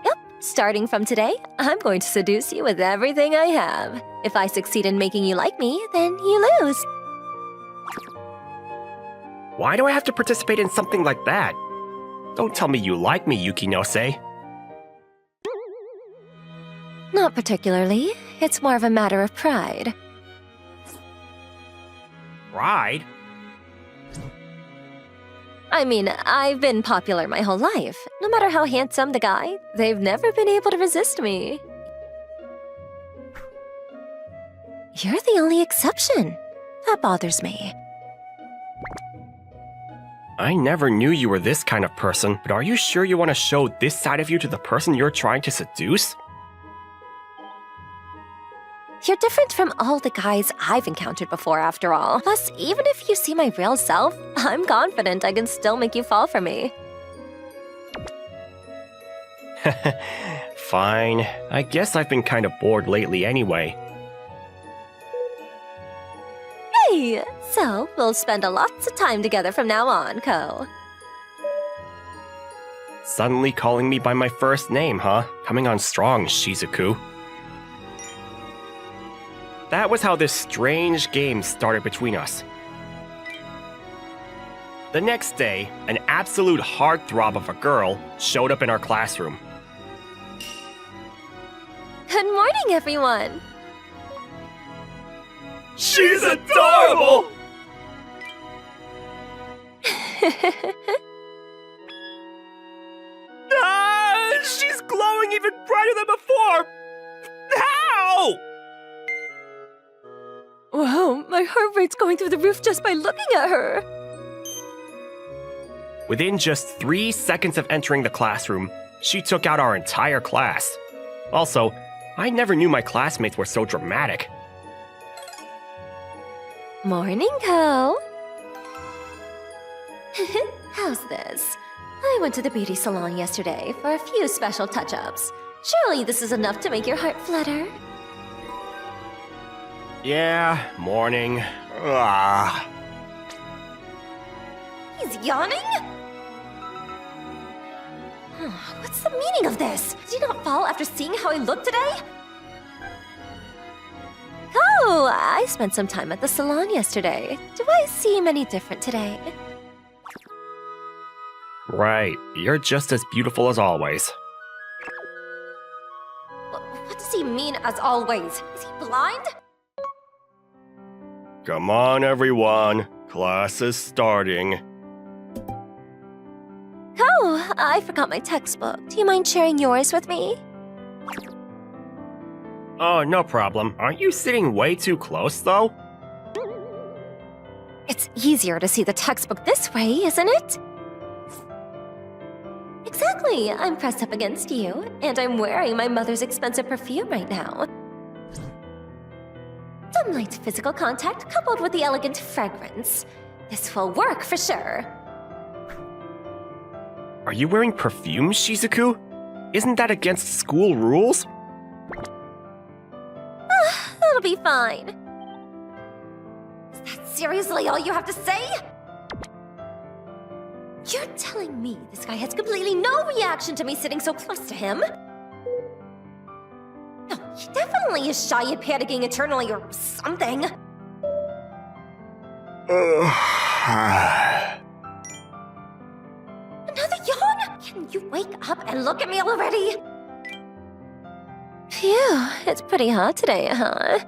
Yep, starting from today, I'm going to seduce you with everything I have. If I succeed in making you like me, then you lose. Why do I have to participate in something like that? Don't tell me you like me, Yukinose. Not particularly. It's more of a matter of pride. Pride? I mean, I've been popular my whole life. No matter how handsome the guy, they've never been able to resist me. You're the only exception. That bothers me. I never knew you were this kind of person, but are you sure you want to show this side of you to the person you're trying to seduce? You're different from all the guys I've encountered before, after all. Plus, even if you see my real self, I'm confident I can still make you fall for me. Fine. I guess I've been kind of bored lately anyway. Hey! So, we'll spend lots of time together from now on, Ko. Suddenly calling me by my first name, huh? Coming on strong, Shizuku. That was how this strange game started between us. The next day, an absolute heartthrob of a girl showed up in our classroom. Good morning, everyone. She's adorable! She's glowing even brighter than before! How? Wow, my heart rate's going through the roof just by looking at her. Within just 3 seconds of entering the classroom, she took out our entire class. Also, I never knew my classmates were so dramatic. Morning, Ko. How's this? I went to the beauty salon yesterday for a few special touch-ups. Surely this is enough to make your heart flutter. Yeah, morning. Ah. He's yawning? What's the meaning of this? Did you not fall after seeing how I looked today? Oh, I spent some time at the salon yesterday. Do I seem any different today? Right, you're just as beautiful as always. What does he mean, as always? Is he blind? Come on, everyone. Class is starting. Oh, I forgot my textbook. Do you mind sharing yours with me? Oh, no problem. Aren't you sitting way too close, though? It's easier to see the textbook this way, isn't it? Exactly. I'm pressed up against you, and I'm wearing my mother's expensive perfume right now. Some light physical contact coupled with the elegant fragrance. This will work for sure. Are you wearing perfume, Shizuku? Isn't that against school rules? That'll be fine. Is that seriously all you have to say? You're telling me this guy has completely no reaction to me sitting so close to him? No, he definitely is shy and panicking eternally or something. Another yawn? Can you wake up and look at me already? Phew, it's pretty hot today, huh?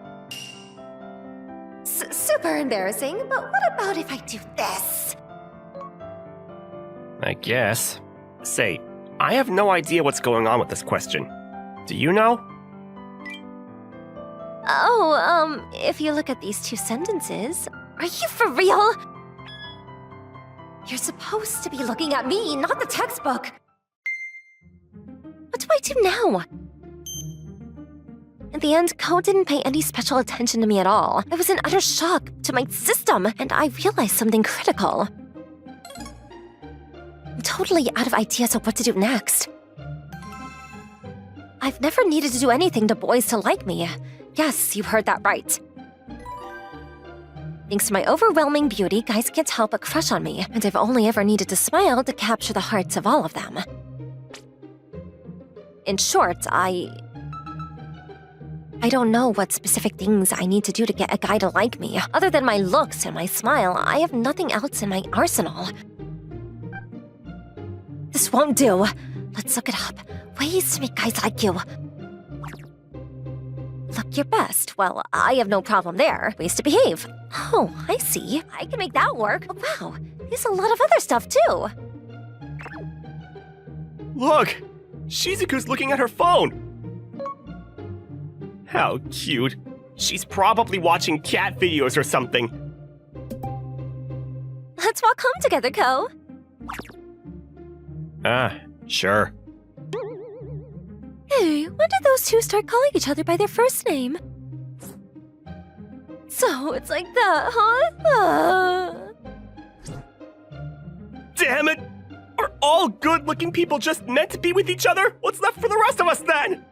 Super embarrassing, but what about if I do this? I guess. Say, I have no idea what's going on with this question. Do you know? Oh, if you look at these two sentences, are you for real? You're supposed to be looking at me, not the textbook. What do I do now? In the end, Ko didn't pay any special attention to me at all. I was in utter shock to my system, and I realized something critical. I'm totally out of ideas of what to do next. I've never needed to do anything to boys to like me. Yes, you heard that right. Thanks to my overwhelming beauty, guys can't help but crush on me, and I've only ever needed to smile to capture the hearts of all of them. In short, I don't know what specific things I need to do to get a guy to like me. Other than my looks and my smile, I have nothing else in my arsenal. This won't do. Let's look it up. Ways to make guys like you. Look your best. Well, I have no problem there. Ways to behave. Oh, I see. I can make that work. Oh, wow, there's a lot of other stuff too. Look! Shizuku's looking at her phone! How cute. She's probably watching cat videos or something. Let's walk home together, Ko. Sure. Hey, when did those two start calling each other by their first name? So it's like that, huh? Damn it! Are all good-looking people just meant to be with each other? What's left for the rest of us then?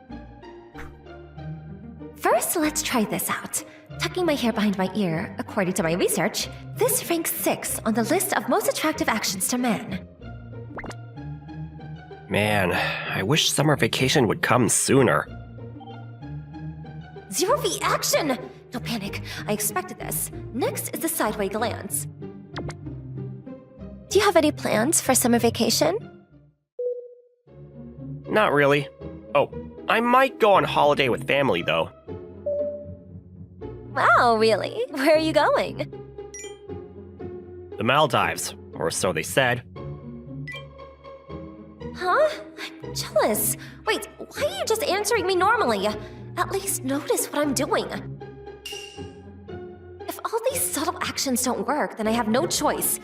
First, let's try this out. Tucking my hair behind my ear, according to my research, this ranks 6 on the list of most attractive actions to men. Man, I wish summer vacation would come sooner. Zero V action! No panic, I expected this. Next is the sideway glance. Do you have any plans for summer vacation? Not really. Oh, I might go on holiday with family, though. Wow, really? Where are you going? The Maldives, or so they said. Huh? I'm jealous. Wait, why are you just answering me normally? At least notice what I'm doing. If all these subtle actions don't work, then I have no choice.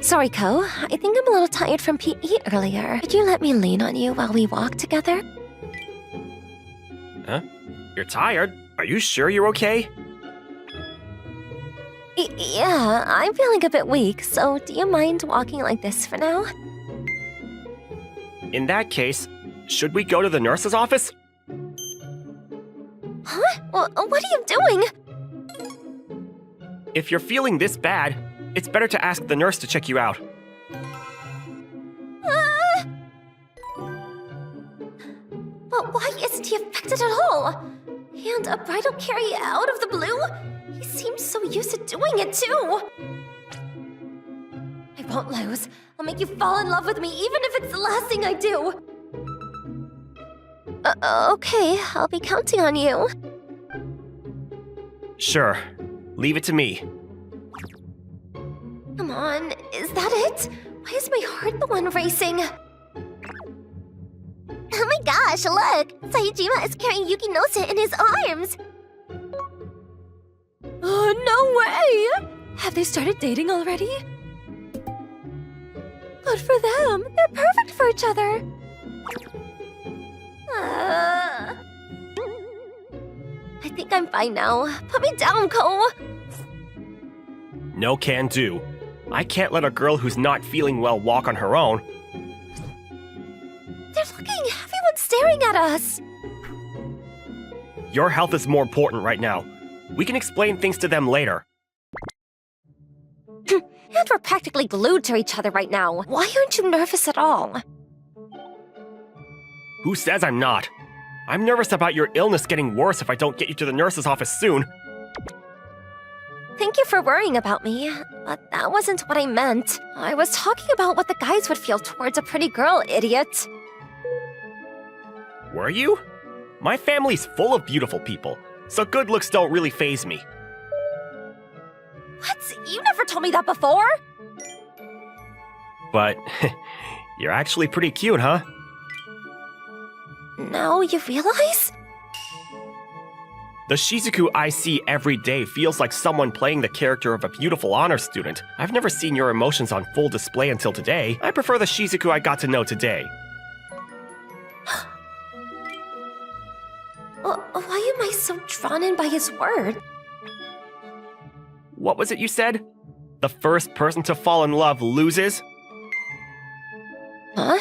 Sorry, Ko. I think I'm a little tired from PE earlier. Could you let me lean on you while we walk together? Huh? You're tired? Are you sure you're okay? Yeah, I'm feeling a bit weak, so do you mind walking like this for now? In that case, should we go to the nurse's office? Huh? What are you doing? If you're feeling this bad, it's better to ask the nurse to check you out. But why isn't he affected at all? And a bridal carry out of the blue? He seems so used to doing it too. I won't lose. I'll make you fall in love with me even if it's the last thing I do. Okay, I'll be counting on you. Sure. Leave it to me. Come on, is that it? Why is my heart the one racing? Oh my gosh, look! Saejima is carrying Yukinose in his arms! Oh, no way! Have they started dating already? Good for them! They're perfect for each other! I think I'm fine now. Put me down, Ko! No can do. I can't let a girl who's not feeling well walk on her own. They're looking! Everyone's staring at us! Your health is more important right now. We can explain things to them later. And we're practically glued to each other right now. Why aren't you nervous at all? Who says I'm not? I'm nervous about your illness getting worse if I don't get you to the nurse's office soon. Thank you for worrying about me, but that wasn't what I meant. I was talking about what the guys would feel towards a pretty girl, idiot. Were you? My family's full of beautiful people, so good looks don't really faze me. What? You never told me that before! But you're actually pretty cute, huh? Now you realize? The Shizuku I see every day feels like someone playing the character of a beautiful honor student. I've never seen your emotions on full display until today. I prefer the Shizuku I got to know today. Why am I so drawn in by his word? What was it you said? The first person to fall in love loses? Huh?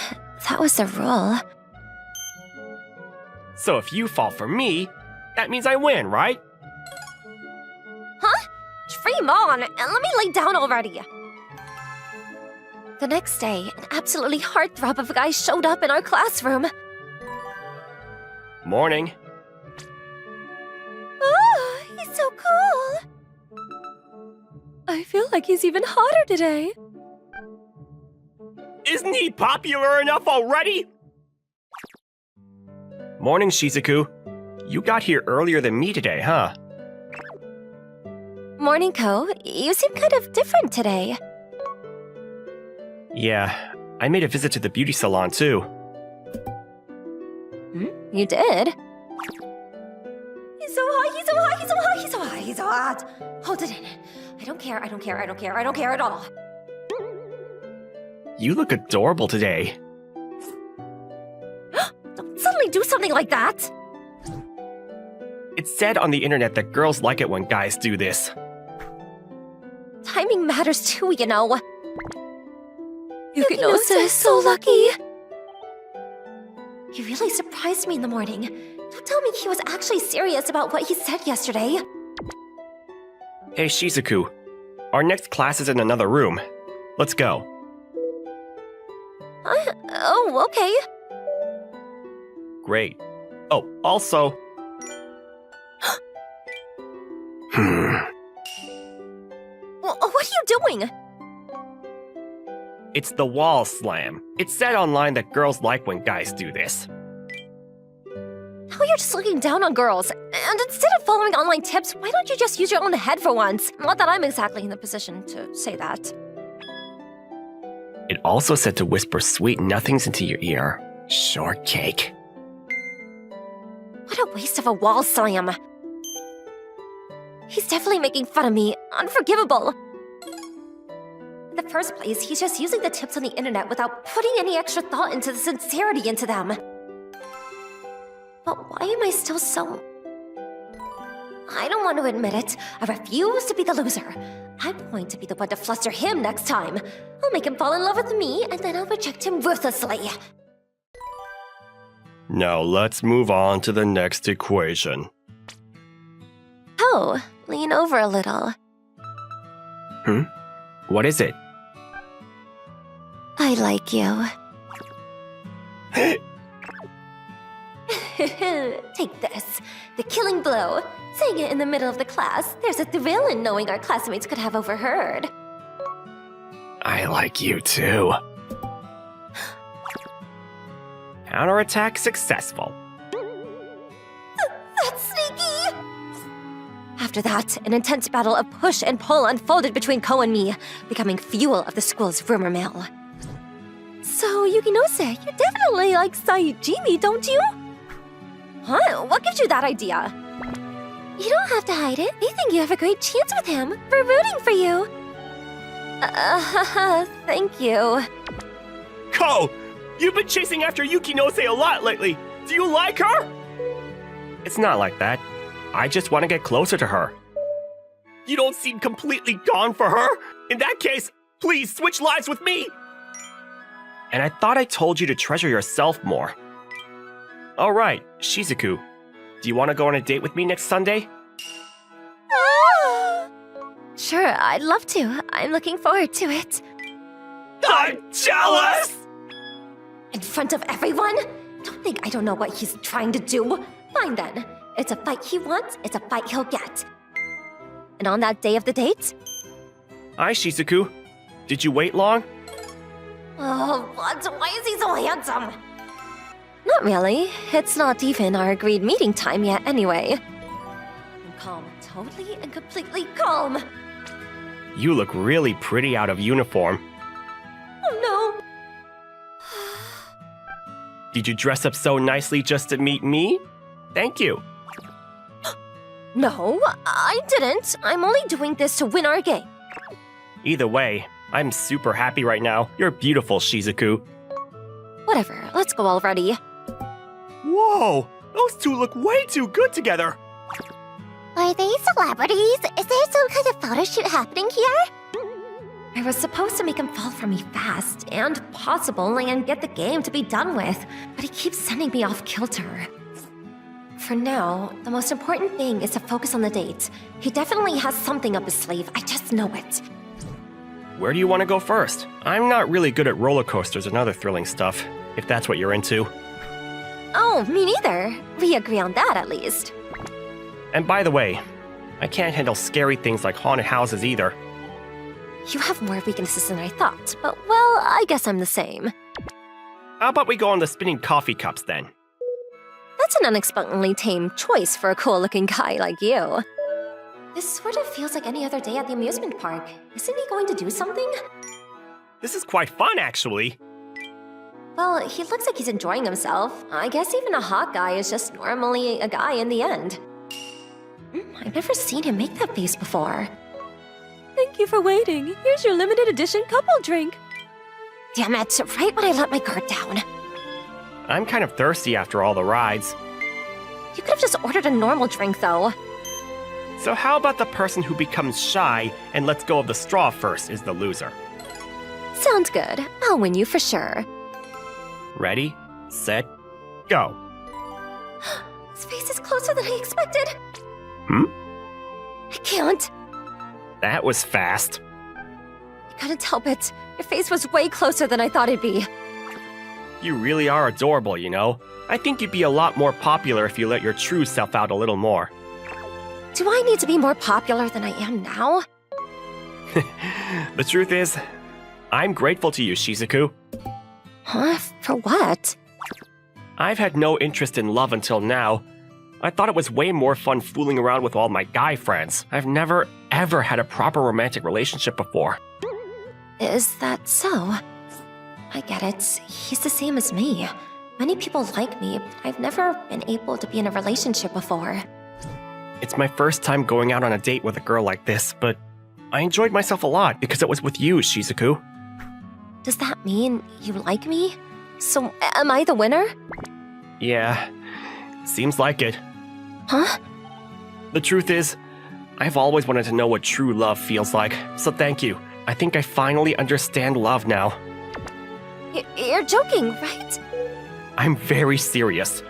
That was the rule. So if you fall for me, that means I win, right? Huh? Dream on, and let me lay down already. The next day, an absolutely heartthrob of a guy showed up in our classroom. Morning. Oh, he's so cool. I feel like he's even hotter today. Isn't he popular enough already? Morning, Shizuku. You got here earlier than me today, huh? Morning, Ko. You seem kind of different today. Yeah, I made a visit to the beauty salon too. You did? He's so hot, he's so hot, he's so hot, he's so hot, he's so hot. Hold it in. I don't care, I don't care, I don't care, I don't care at all. You look adorable today. Don't suddenly do something like that. It's said on the internet that girls like it when guys do this. Timing matters too, you know. Yukinose is so lucky. He really surprised me in the morning. Don't tell me he was actually serious about what he said yesterday. Hey, Shizuku. Our next class is in another room. Let's go. Oh, okay. Great. Oh, also. What are you doing? It's the wall slam. It's said online that girls like when guys do this. How you're just looking down on girls. And instead of following online tips, why don't you just use your own head for once? Not that I'm exactly in the position to say that. It also said to whisper sweet nothings into your ear. Shortcake. What a waste of a wall slam. He's definitely making fun of me. Unforgivable. In the first place, he's just using the tips on the internet without putting any extra thought into the sincerity into them. But why am I still so... I don't want to admit it. I refuse to be the loser. I'm going to be the one to fluster him next time. I'll make him fall in love with me, and then I'll reject him ruthlessly. Now let's move on to the next equation. Oh, lean over a little. What is it? I like you. Take this. The killing blow. Saying it in the middle of the class. There's a thrill in knowing our classmates could have overheard. I like you too. Counterattack successful. That's sneaky! After that, an intense battle of push and pull unfolded between Ko and me, becoming fuel of the school's rumor mill. So, Yukinose, you definitely like Saijimi, don't you? Huh? What gives you that idea? You don't have to hide it. They think you have a great chance with him. We're rooting for you. Thank you. Ko! You've been chasing after Yukinose a lot lately. Do you like her? It's not like that. I just want to get closer to her. You don't seem completely gone for her. In that case, please switch lives with me. And I thought I told you to treasure yourself more. All right, Shizuku. Do you want to go on a date with me next Sunday? Sure, I'd love to. I'm looking forward to it. I'm jealous! In front of everyone? Don't think I don't know what he's trying to do. Fine then. It's a fight he wants, it's a fight he'll get. And on that day of the date? Hi, Shizuku. Did you wait long? Oh, what? Why is he so handsome? Not really. It's not even our agreed meeting time yet anyway. I'm calm. Totally and completely calm. You look really pretty out of uniform. Oh no. Did you dress up so nicely just to meet me? Thank you. No, I didn't. I'm only doing this to win our game. Either way, I'm super happy right now. You're beautiful, Shizuku. Whatever, let's go already. Whoa! Those two look way too good together! Are they celebrities? Is there some kind of photo shoot happening here? I was supposed to make him fall for me fast and possible and get the game to be done with, but he keeps sending me off kilter. For now, the most important thing is to focus on the date. He definitely has something up his sleeve, I just know it. Where do you want to go first? I'm not really good at roller coasters and other thrilling stuff, if that's what you're into. Oh, me neither. We agree on that at least. And by the way, I can't handle scary things like haunted houses either. You have more weaknesses than I thought, but well, I guess I'm the same. How about we go on the spinning coffee cups then? That's an unexpectedly tame choice for a cool-looking guy like you. This sort of feels like any other day at the amusement park. Isn't he going to do something? This is quite fun, actually. Well, he looks like he's enjoying himself. I guess even a hot guy is just normally a guy in the end. I've never seen him make that face before. Thank you for waiting. Here's your limited edition couple drink. Damn it, right when I let my guard down. I'm kind of thirsty after all the rides. You could have just ordered a normal drink, though. So how about the person who becomes shy and lets go of the straw first is the loser? Sounds good. I'll win you for sure. Ready, set, go. His face is closer than I expected. I can't. That was fast. I couldn't help it. Your face was way closer than I thought it'd be. You really are adorable, you know? I think you'd be a lot more popular if you let your true self out a little more. Do I need to be more popular than I am now? The truth is, I'm grateful to you, Shizuku. Huh? For what? I've had no interest in love until now. I thought it was way more fun fooling around with all my guy friends. I've never, ever had a proper romantic relationship before. Is that so? I get it. He's the same as me. Many people like me, but I've never been able to be in a relationship before. It's my first time going out on a date with a girl like this, but I enjoyed myself a lot because it was with you, Shizuku. Does that mean you like me? So, am I the winner? Yeah, seems like it. Huh? The truth is, I've always wanted to know what true love feels like, so thank you. I think I finally understand love now. You're joking, right? I'm very serious.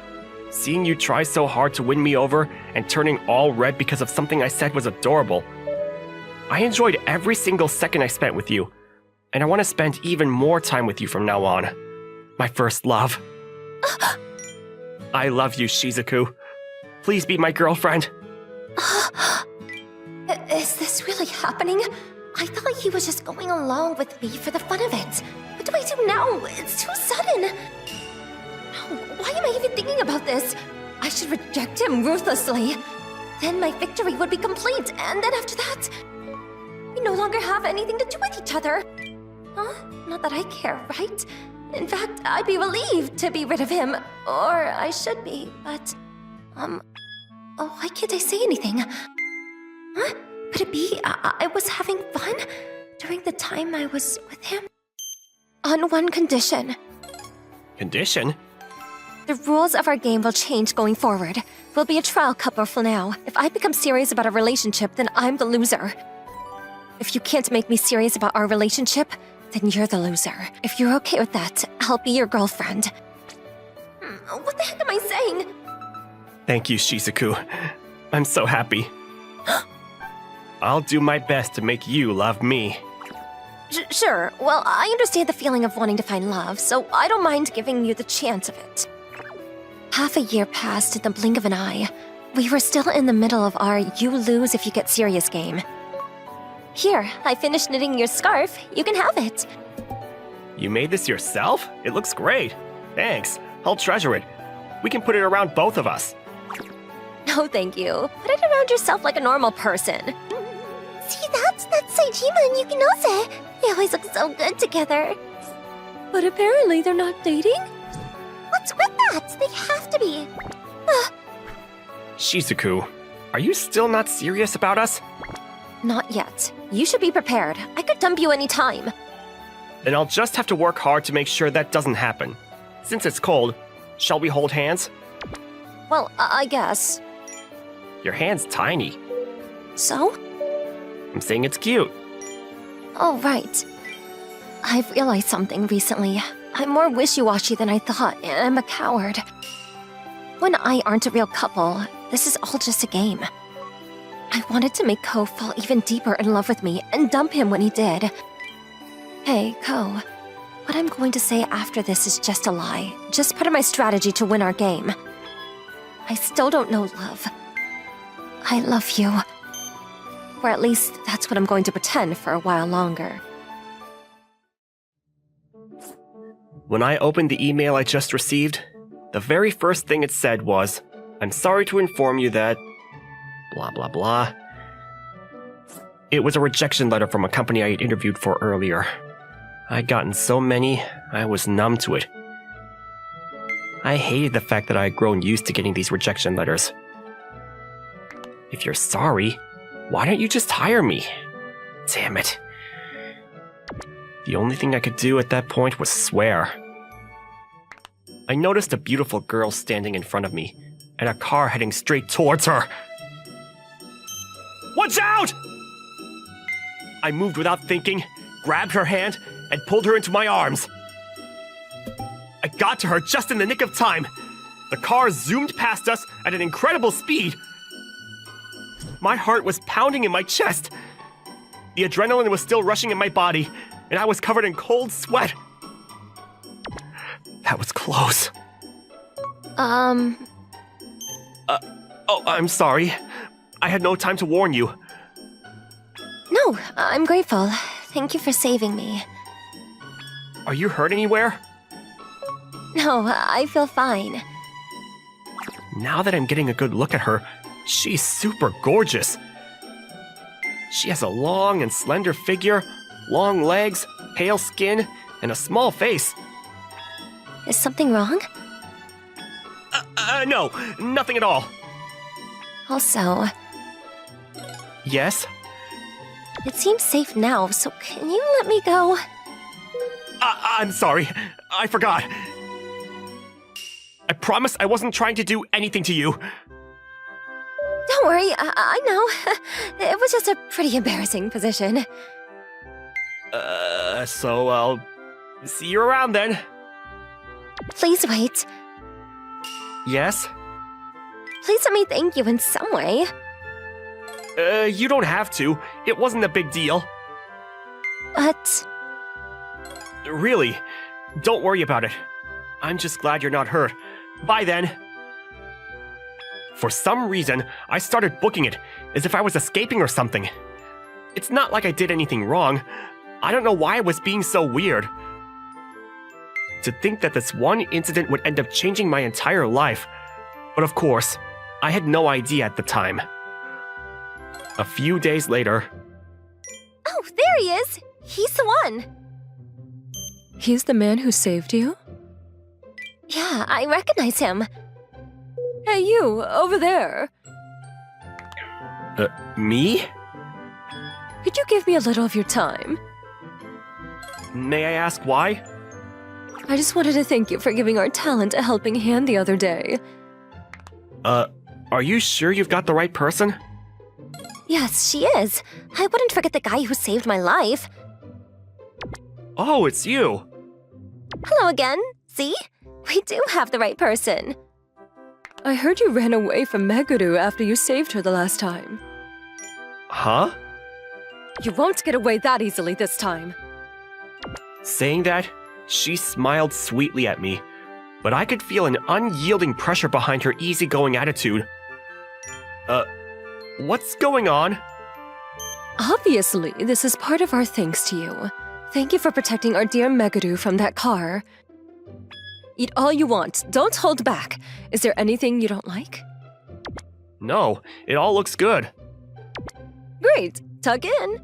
Seeing you try so hard to win me over and turning all red because of something I said was adorable. I enjoyed every single second I spent with you, and I want to spend even more time with you from now on. My first love. I love you, Shizuku. Please be my girlfriend. Is this really happening? I thought he was just going along with me for the fun of it. What do I do now? It's too sudden. No, why am I even thinking about this? I should reject him ruthlessly. Then my victory would be complete, and then after that, we no longer have anything to do with each other. Huh? Not that I care, right? In fact, I'd be relieved to be rid of him. Or I should be, but... Oh, why can't I say anything? Huh? Could it be I was having fun during the time I was with him? On one condition. Condition? The rules of our game will change going forward. We'll be a trial couple for now. If I become serious about a relationship, then I'm the loser. If you can't make me serious about our relationship, then you're the loser. If you're okay with that, I'll be your girlfriend. What the heck am I saying? Thank you, Shizuku. I'm so happy. I'll do my best to make you love me. Sure. Well, I understand the feeling of wanting to find love, so I don't mind giving you the chance of it. Half a year passed in the blink of an eye. We were still in the middle of our you lose if you get serious game. Here, I finished knitting your scarf. You can have it. You made this yourself? It looks great. Thanks. I'll treasure it. We can put it around both of us. No, thank you. Put it around yourself like a normal person. See, that's Seijima and Yukinose. They always look so good together. But apparently they're not dating? What's with that? They have to be. Shizuku, are you still not serious about us? Not yet. You should be prepared. I could dump you anytime. Then I'll just have to work hard to make sure that doesn't happen. Since it's cold, shall we hold hands? Well, I guess. Your hand's tiny. So? I'm saying it's cute. Oh, right. I've realized something recently. I'm more wishy-washy than I thought, and I'm a coward. When I aren't a real couple, this is all just a game. I wanted to make Ko fall even deeper in love with me and dump him when he did. Hey, Ko. What I'm going to say after this is just a lie. Just part of my strategy to win our game. I still don't know love. I love you. Or at least that's what I'm going to pretend for a while longer. When I opened the email I just received, the very first thing it said was, "I'm sorry to inform you that... blah blah blah." It was a rejection letter from a company I had interviewed for earlier. I'd gotten so many, I was numb to it. I hated the fact that I had grown used to getting these rejection letters. If you're sorry, why don't you just hire me? Damn it. The only thing I could do at that point was swear. I noticed a beautiful girl standing in front of me, and a car heading straight towards her. Watch out! I moved without thinking, grabbed her hand, and pulled her into my arms. I got to her just in the nick of time. The car zoomed past us at an incredible speed. My heart was pounding in my chest. The adrenaline was still rushing in my body, and I was covered in cold sweat. That was close. Um, Oh, I'm sorry. I had no time to warn you. no, I'm grateful. Thank you for saving me. Are you hurt anywhere? No, I feel fine. Now that I'm getting a good look at her, she's super gorgeous. She has a long and slender figure, long legs, pale skin, and a small face. Is something wrong? No, nothing at all. Also, Yes? it seems safe now, so can you let me go? I'm sorry. I forgot. I promise I wasn't trying to do anything to you. Don't worry, I know. It was just a pretty embarrassing position. So I'll see you around then. Please wait. Yes? Please let me thank you in some way. You don't have to. It wasn't a big deal. But Really, don't worry about it. I'm just glad you're not hurt. Bye then. For some reason, I started booking it as if I was escaping or something. It's not like I did anything wrong. I don't know why I was being so weird. To think that this one incident would end up changing my entire life. But of course, I had no idea at the time. A few days later, oh, there he is. He's the one. He's the man who saved you? Yeah, I recognize him. Hey, you, over there. me? Could you give me a little of your time? May I ask why? I just wanted to thank you for giving our talent a helping hand the other day. Are you sure you've got the right person? Yes, she is. I wouldn't forget the guy who saved my life. Oh, it's you. Hello again. See? We do have the right person. I heard you ran away from Meguru after you saved her the last time. Huh? You won't get away that easily this time. Saying that, she smiled sweetly at me, but I could feel an unyielding pressure behind her easygoing attitude. What's going on? Obviously, this is part of our thanks to you. Thank you for protecting our dear Meguru from that car. Eat all you want. Don't hold back. Is there anything you don't like? No, it all looks good. Great. Tuck in.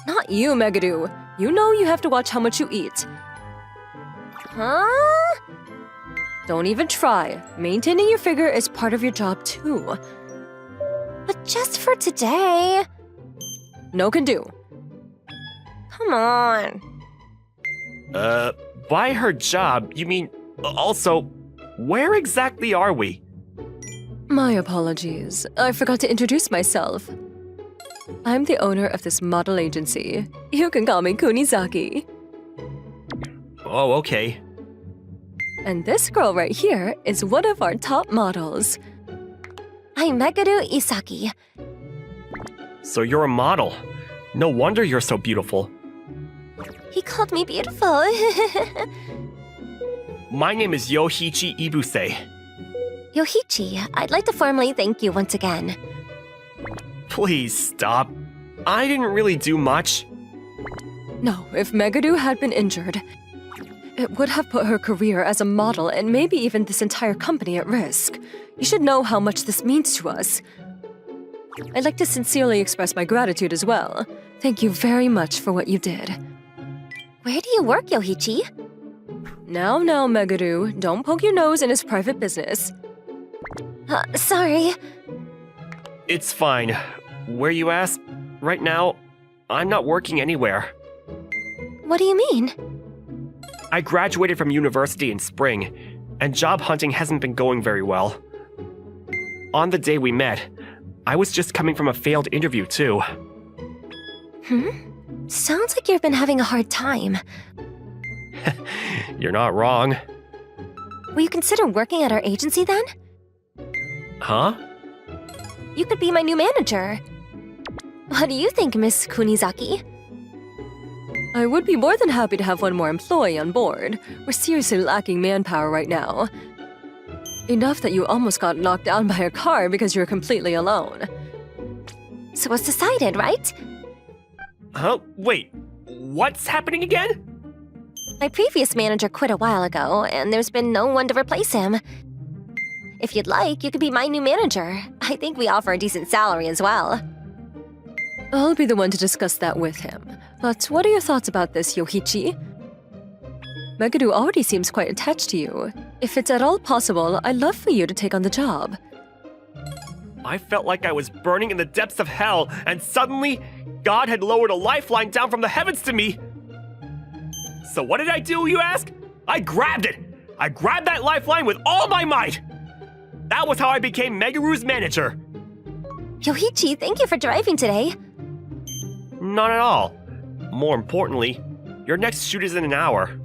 Not you, Meguru. You know you have to watch how much you eat. Huh? Don't even try. Maintaining your figure is part of your job too. But just for today. No can do. Come on. By her job, you mean, also, where exactly are we? My apologies. I forgot to introduce myself. I'm the owner of this model agency. You can call me Kunizaki. Oh, okay. And this girl right here is one of our top models. I'm Meguru Isaki. So you're a model. No wonder you're so beautiful. He called me beautiful. My name is Yohichi Ibuse. Yohichi, I'd like to formally thank you once again. Please stop. I didn't really do much. No, if Megadu had been injured, it would have put her career as a model and maybe even this entire company at risk. You should know how much this means to us. I'd like to sincerely express my gratitude as well. Thank you very much for what you did. Where do you work, Yohichi? Now, Megadu, don't poke your nose in his private business. Sorry. It's fine. Where you ask? Right now, I'm not working anywhere. What do you mean? I graduated from university in spring, and job hunting hasn't been going very well. On the day we met, I was just coming from a failed interview too. Sounds like you've been having a hard time. You're not wrong. Will you consider working at our agency then? Huh? You could be my new manager. What do you think, Miss Kunizaki? I would be more than happy to have one more employee on board. We're seriously lacking manpower right now. Enough that you almost got knocked down by a car because you're completely alone. So it's decided, right? Huh? Wait, what's happening again? My previous manager quit a while ago, and there's been no one to replace him. If you'd like, you could be my new manager. I think we offer a decent salary as well. I'll be the one to discuss that with him. But what are your thoughts about this, Yoichi? Megadu already seems quite attached to you. If it's at all possible, I'd love for you to take on the job. I felt like I was burning in the depths of hell, and suddenly, God had lowered a lifeline down from the heavens to me. So what did I do, you ask? I grabbed it! I grabbed that lifeline with all my might! That was how I became Megaru's manager. Yoichi, thank you for driving today. Not at all. More importantly, your next shoot is in an hour.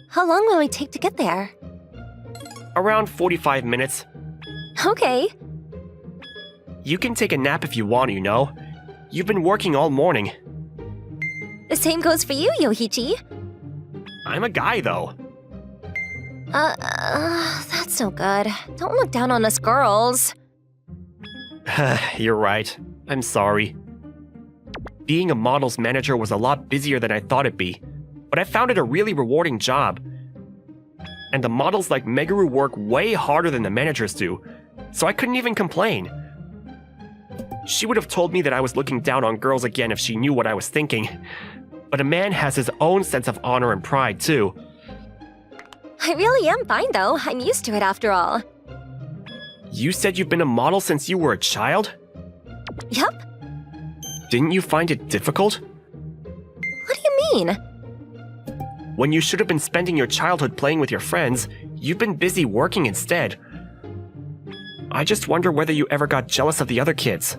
How long will it take to get there? Around 45 minutes. Okay. You can take a nap if you want, you know. You've been working all morning. The same goes for you, Yoichi. I'm a guy, though. That's no good. Don't look down on us girls. You're right. I'm sorry. Being a model's manager was a lot busier than I thought it'd be, but I found it a really rewarding job. And the models like Megaru work way harder than the managers do, so I couldn't even complain. She would have told me that I was looking down on girls again if she knew what I was thinking. But a man has his own sense of honor and pride, too. I really am fine, though. I'm used to it after all. You said you've been a model since you were a child? Yup. Didn't you find it difficult? What do you mean? When you should have been spending your childhood playing with your friends, you've been busy working instead. I just wonder whether you ever got jealous of the other kids.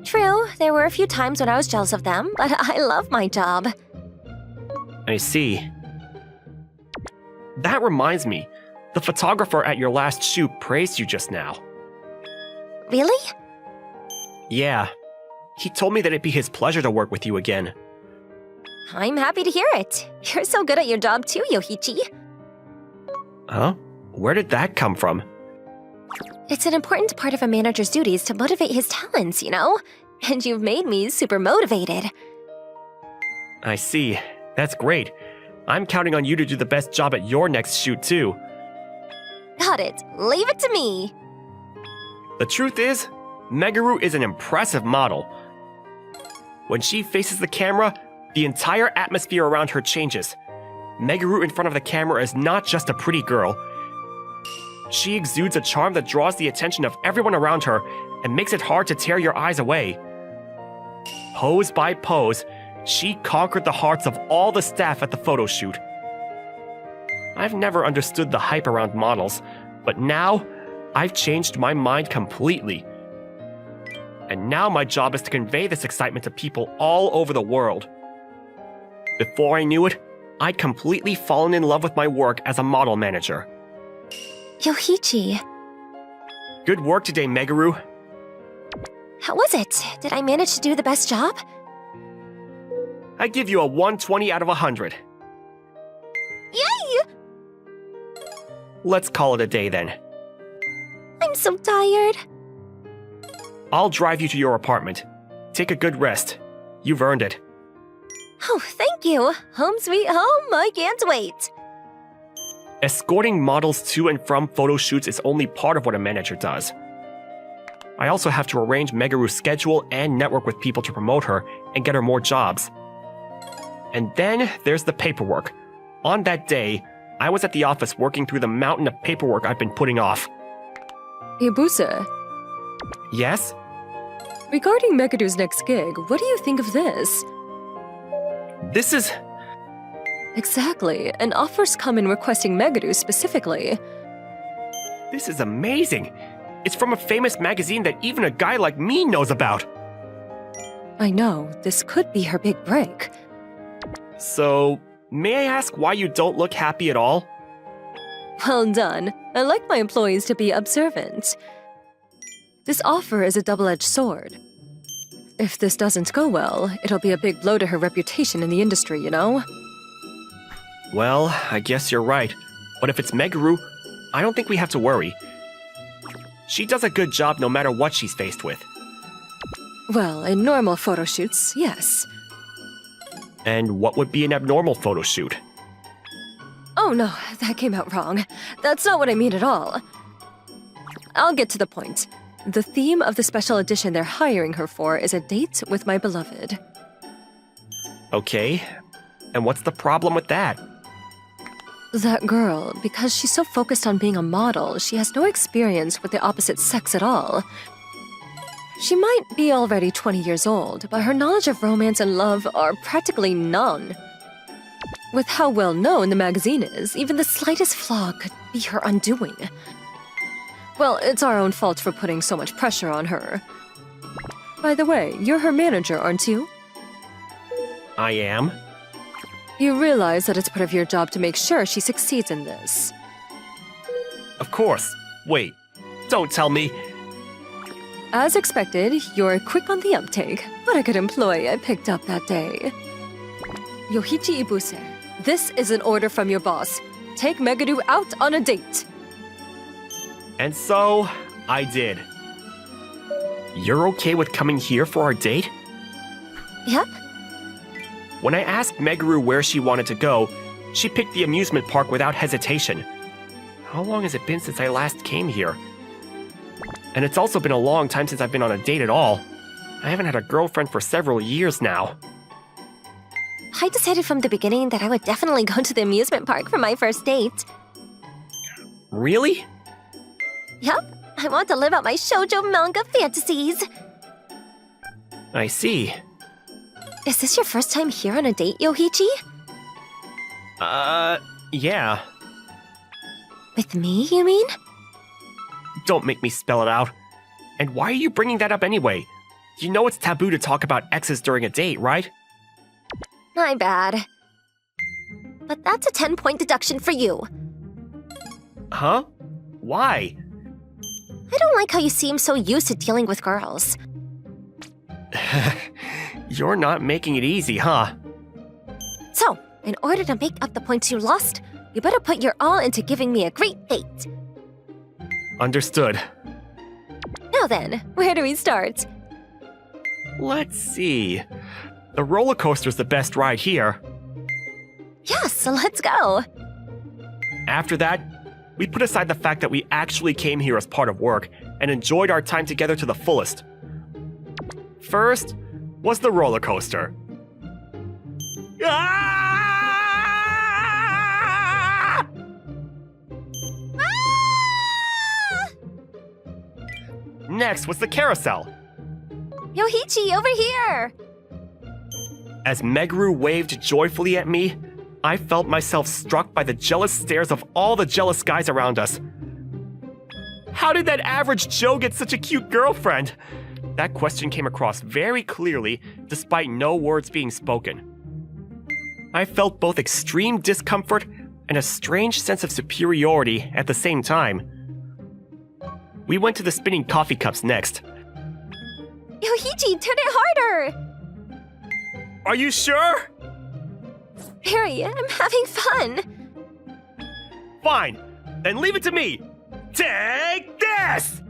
True, there were a few times when I was jealous of them, but I love my job. I see. That reminds me, the photographer at your last shoot praised you just now. Really? Yeah. He told me that it'd be his pleasure to work with you again. I'm happy to hear it. You're so good at your job too, Yoichi. Huh? Where did that come from? It's an important part of a manager's duties to motivate his talents, you know? And you've made me super motivated. I see. That's great. I'm counting on you to do the best job at your next shoot, too. Got it. Leave it to me. The truth is, Megaru is an impressive model. When she faces the camera, the entire atmosphere around her changes. Megaru in front of the camera is not just a pretty girl. She exudes a charm that draws the attention of everyone around her and makes it hard to tear your eyes away. Pose by pose, she conquered the hearts of all the staff at the photo shoot. I've never understood the hype around models, but now I've changed my mind completely. And now my job is to convey this excitement to people all over the world. Before I knew it, I'd completely fallen in love with my work as a model manager. Yoichi, Good work today, Megaru. how was it? Did I manage to do the best job? I give you a 120 out of 100. Yay! Let's call it a day then. I'm so tired. I'll drive you to your apartment. Take a good rest. You've earned it. Oh, thank you. Home sweet home. I can't wait. Escorting models to and from photo shoots is only part of what a manager does. I also have to arrange Megaru's schedule and network with people to promote her and get her more jobs. And then there's the paperwork. On that day, I was at the office working through the mountain of paperwork I've been putting off. Ibusa, Yes? regarding Megadu's next gig, what do you think of this? This is... Exactly, and offers come in requesting Megadu specifically. This is amazing. It's from a famous magazine that even a guy like me knows about. I know, this could be her big break. So, may I ask why you don't look happy at all? Well done. I like my employees to be observant. This offer is a double-edged sword. If this doesn't go well, it'll be a big blow to her reputation in the industry, you know? Well, I guess you're right. But if it's Meguru, I don't think we have to worry. She does a good job no matter what she's faced with. Well, in normal photo shoots, yes. And what would be an abnormal photo shoot? Oh no, that came out wrong. That's not what I mean at all. I'll get to the point. The theme of the special edition they're hiring her for is a date with my beloved. Okay. And what's the problem with that? That girl, because she's so focused on being a model, she has no experience with the opposite sex at all. She might be already 20 years old, but her knowledge of romance and love are practically none. With how well known the magazine is, even the slightest flaw could be her undoing. Well, it's our own fault for putting so much pressure on her. By the way, you're her manager, aren't you? I am? You realize that it's part of your job to make sure she succeeds in this. Of course. Wait. Don't tell me. As expected, you're quick on the uptake. What a good employee I picked up that day. Yoichi Ibuse, this is an order from your boss. Take Megadu out on a date. And so, I did. You're okay with coming here for our date? Yep. When I asked Meguru where she wanted to go, she picked the amusement park without hesitation. How long has it been since I last came here? And it's also been a long time since I've been on a date at all. I haven't had a girlfriend for several years now. I decided from the beginning that I would definitely go to the amusement park for my first date. Really? Yup, I want to live out my shoujo manga fantasies. I see. Is this your first time here on a date, Yoichi? Yeah. With me, you mean? Don't make me spell it out. And why are you bringing that up anyway? You know it's taboo to talk about exes during a date, right? My bad. But that's a 10-point deduction for you. Huh? Why? I don't like how you seem so used to dealing with girls. You're not making it easy, huh? So, in order to make up the points you lost, you better put your all into giving me a great date. Understood. Now then, where do we start? Let's see. The roller coaster's the best ride here. Yes, so let's go. After that, we put aside the fact that we actually came here as part of work and enjoyed our time together to the fullest. First was the roller coaster. Ah! Next was the carousel. Yoichi, over here! As Meguru waved joyfully at me, I felt myself struck by the jealous stares of all the jealous guys around us. How did that average Joe get such a cute girlfriend? That question came across very clearly, despite no words being spoken. I felt both extreme discomfort and a strange sense of superiority at the same time. We went to the spinning coffee cups next. Yoichi, turn it harder! Are you sure? Harry, I'm having fun. Fine, then leave it to me. Take this!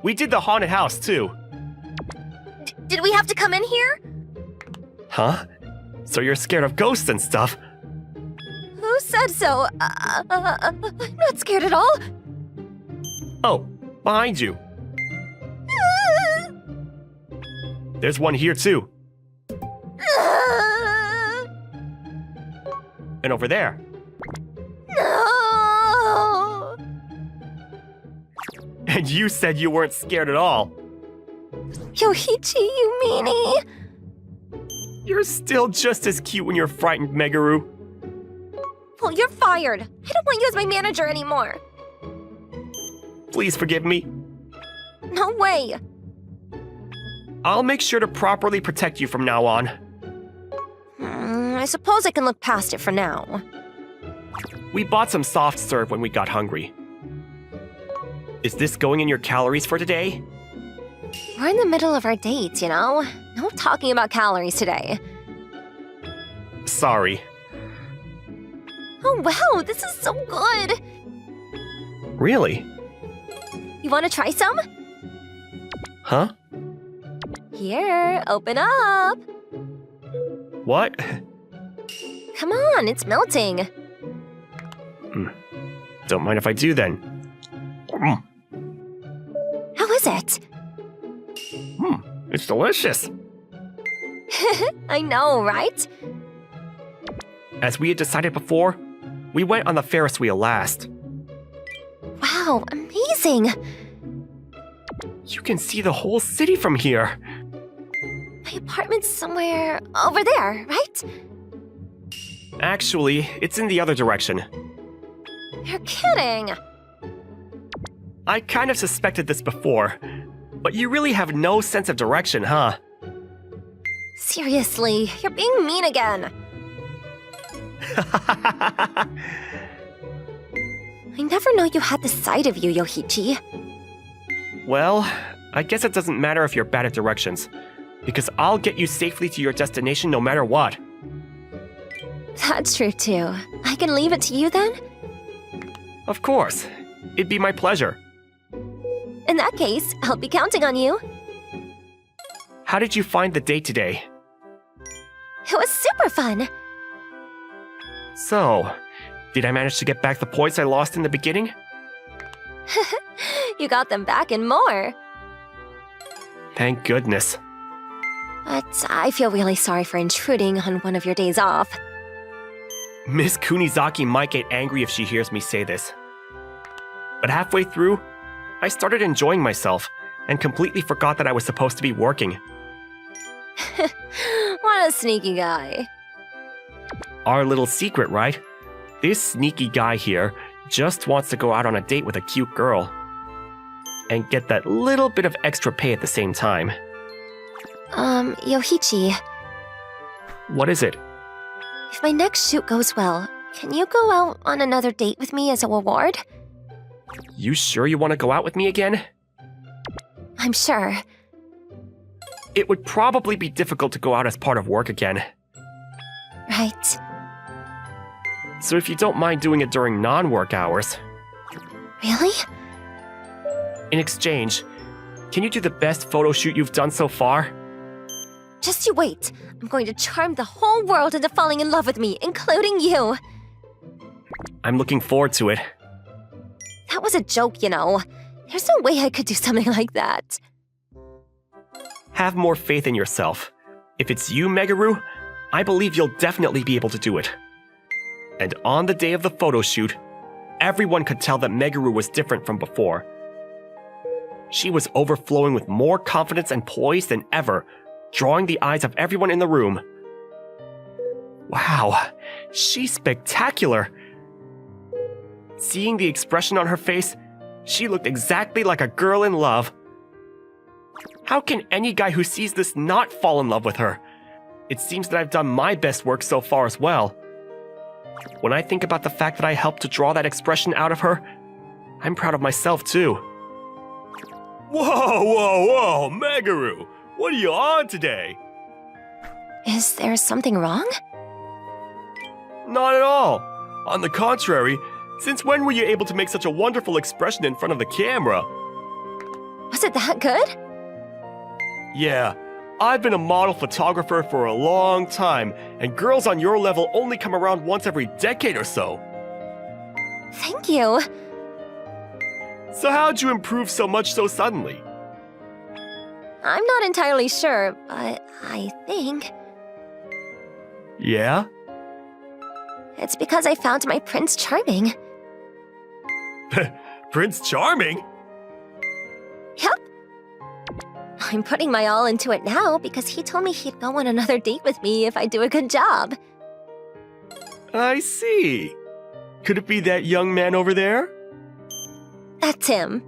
We did the haunted house too. Did we have to come in here? Huh? So you're scared of ghosts and stuff? Who said so? I'm not scared at all. Oh, behind you. There's one here too. And over there. No! And you said you weren't scared at all. Yoichi, you meanie! You're still just as cute when you're frightened, Meguru. Well, you're fired. I don't want you as my manager anymore. Please forgive me. No way. I'll make sure to properly protect you from now on. I suppose I can look past it for now. We bought some soft serve when we got hungry. Is this going in your calories for today? We're in the middle of our date, you know? No talking about calories today. Sorry. Oh wow, this is so good! Really? You want to try some? Huh? Here, open up! What? Come on, it's melting. Don't mind if I do then. How is it? It's delicious. I know, right? As we had decided before, we went on the Ferris wheel last. Wow, amazing! You can see the whole city from here. My apartment's somewhere over there, right? Actually, it's in the other direction. You're kidding! I kind of suspected this before, but you really have no sense of direction, huh? Seriously, you're being mean again. I never know you had this side of you, Yohichi. Well, I guess it doesn't matter if you're bad at directions, because I'll get you safely to your destination no matter what. That's true too. I can leave it to you then? Of course. It'd be my pleasure. In that case, I'll be counting on you. How did you find the date today? It was super fun. So, did I manage to get back the points I lost in the beginning? You got them back and more. Thank goodness. But I feel really sorry for intruding on one of your days off. Miss Kunizaki might get angry if she hears me say this. But halfway through, I started enjoying myself and completely forgot that I was supposed to be working. What a sneaky guy. Our little secret, right? This sneaky guy here just wants to go out on a date with a cute girl. And get that little bit of extra pay at the same time. Yohichi, What is it? if my next shoot goes well, can you go out on another date with me as a reward? You sure you want to go out with me again? I'm sure. It would probably be difficult to go out as part of work again. Right. So if you don't mind doing it during non-work hours, Really? in exchange, can you do the best photo shoot you've done so far? Just you wait. I'm going to charm the whole world into falling in love with me, including you. I'm looking forward to it. That was a joke, you know. There's no way I could do something like that. Have more faith in yourself. If it's you, Megaru, I believe you'll definitely be able to do it. And on the day of the photo shoot, everyone could tell that Megaru was different from before. She was overflowing with more confidence and poise than ever, drawing the eyes of everyone in the room. Wow, she's spectacular. Seeing the expression on her face, she looked exactly like a girl in love. How can any guy who sees this not fall in love with her? It seems that I've done my best work so far as well. When I think about the fact that I helped to draw that expression out of her, I'm proud of myself too. Whoa, Megaru! What are you on today? Is there something wrong? Not at all. On the contrary, since when were you able to make such a wonderful expression in front of the camera? Was it that good? Yeah, I've been a model photographer for a long time, and girls on your level only come around once every decade or so. Thank you. So how'd you improve so much so suddenly? I'm not entirely sure, but I think Yeah? it's because I found my Prince Charming. Prince Charming? Yep. I'm putting my all into it now because he told me he'd go on another date with me if I do a good job. I see. Could it be that young man over there? That's him.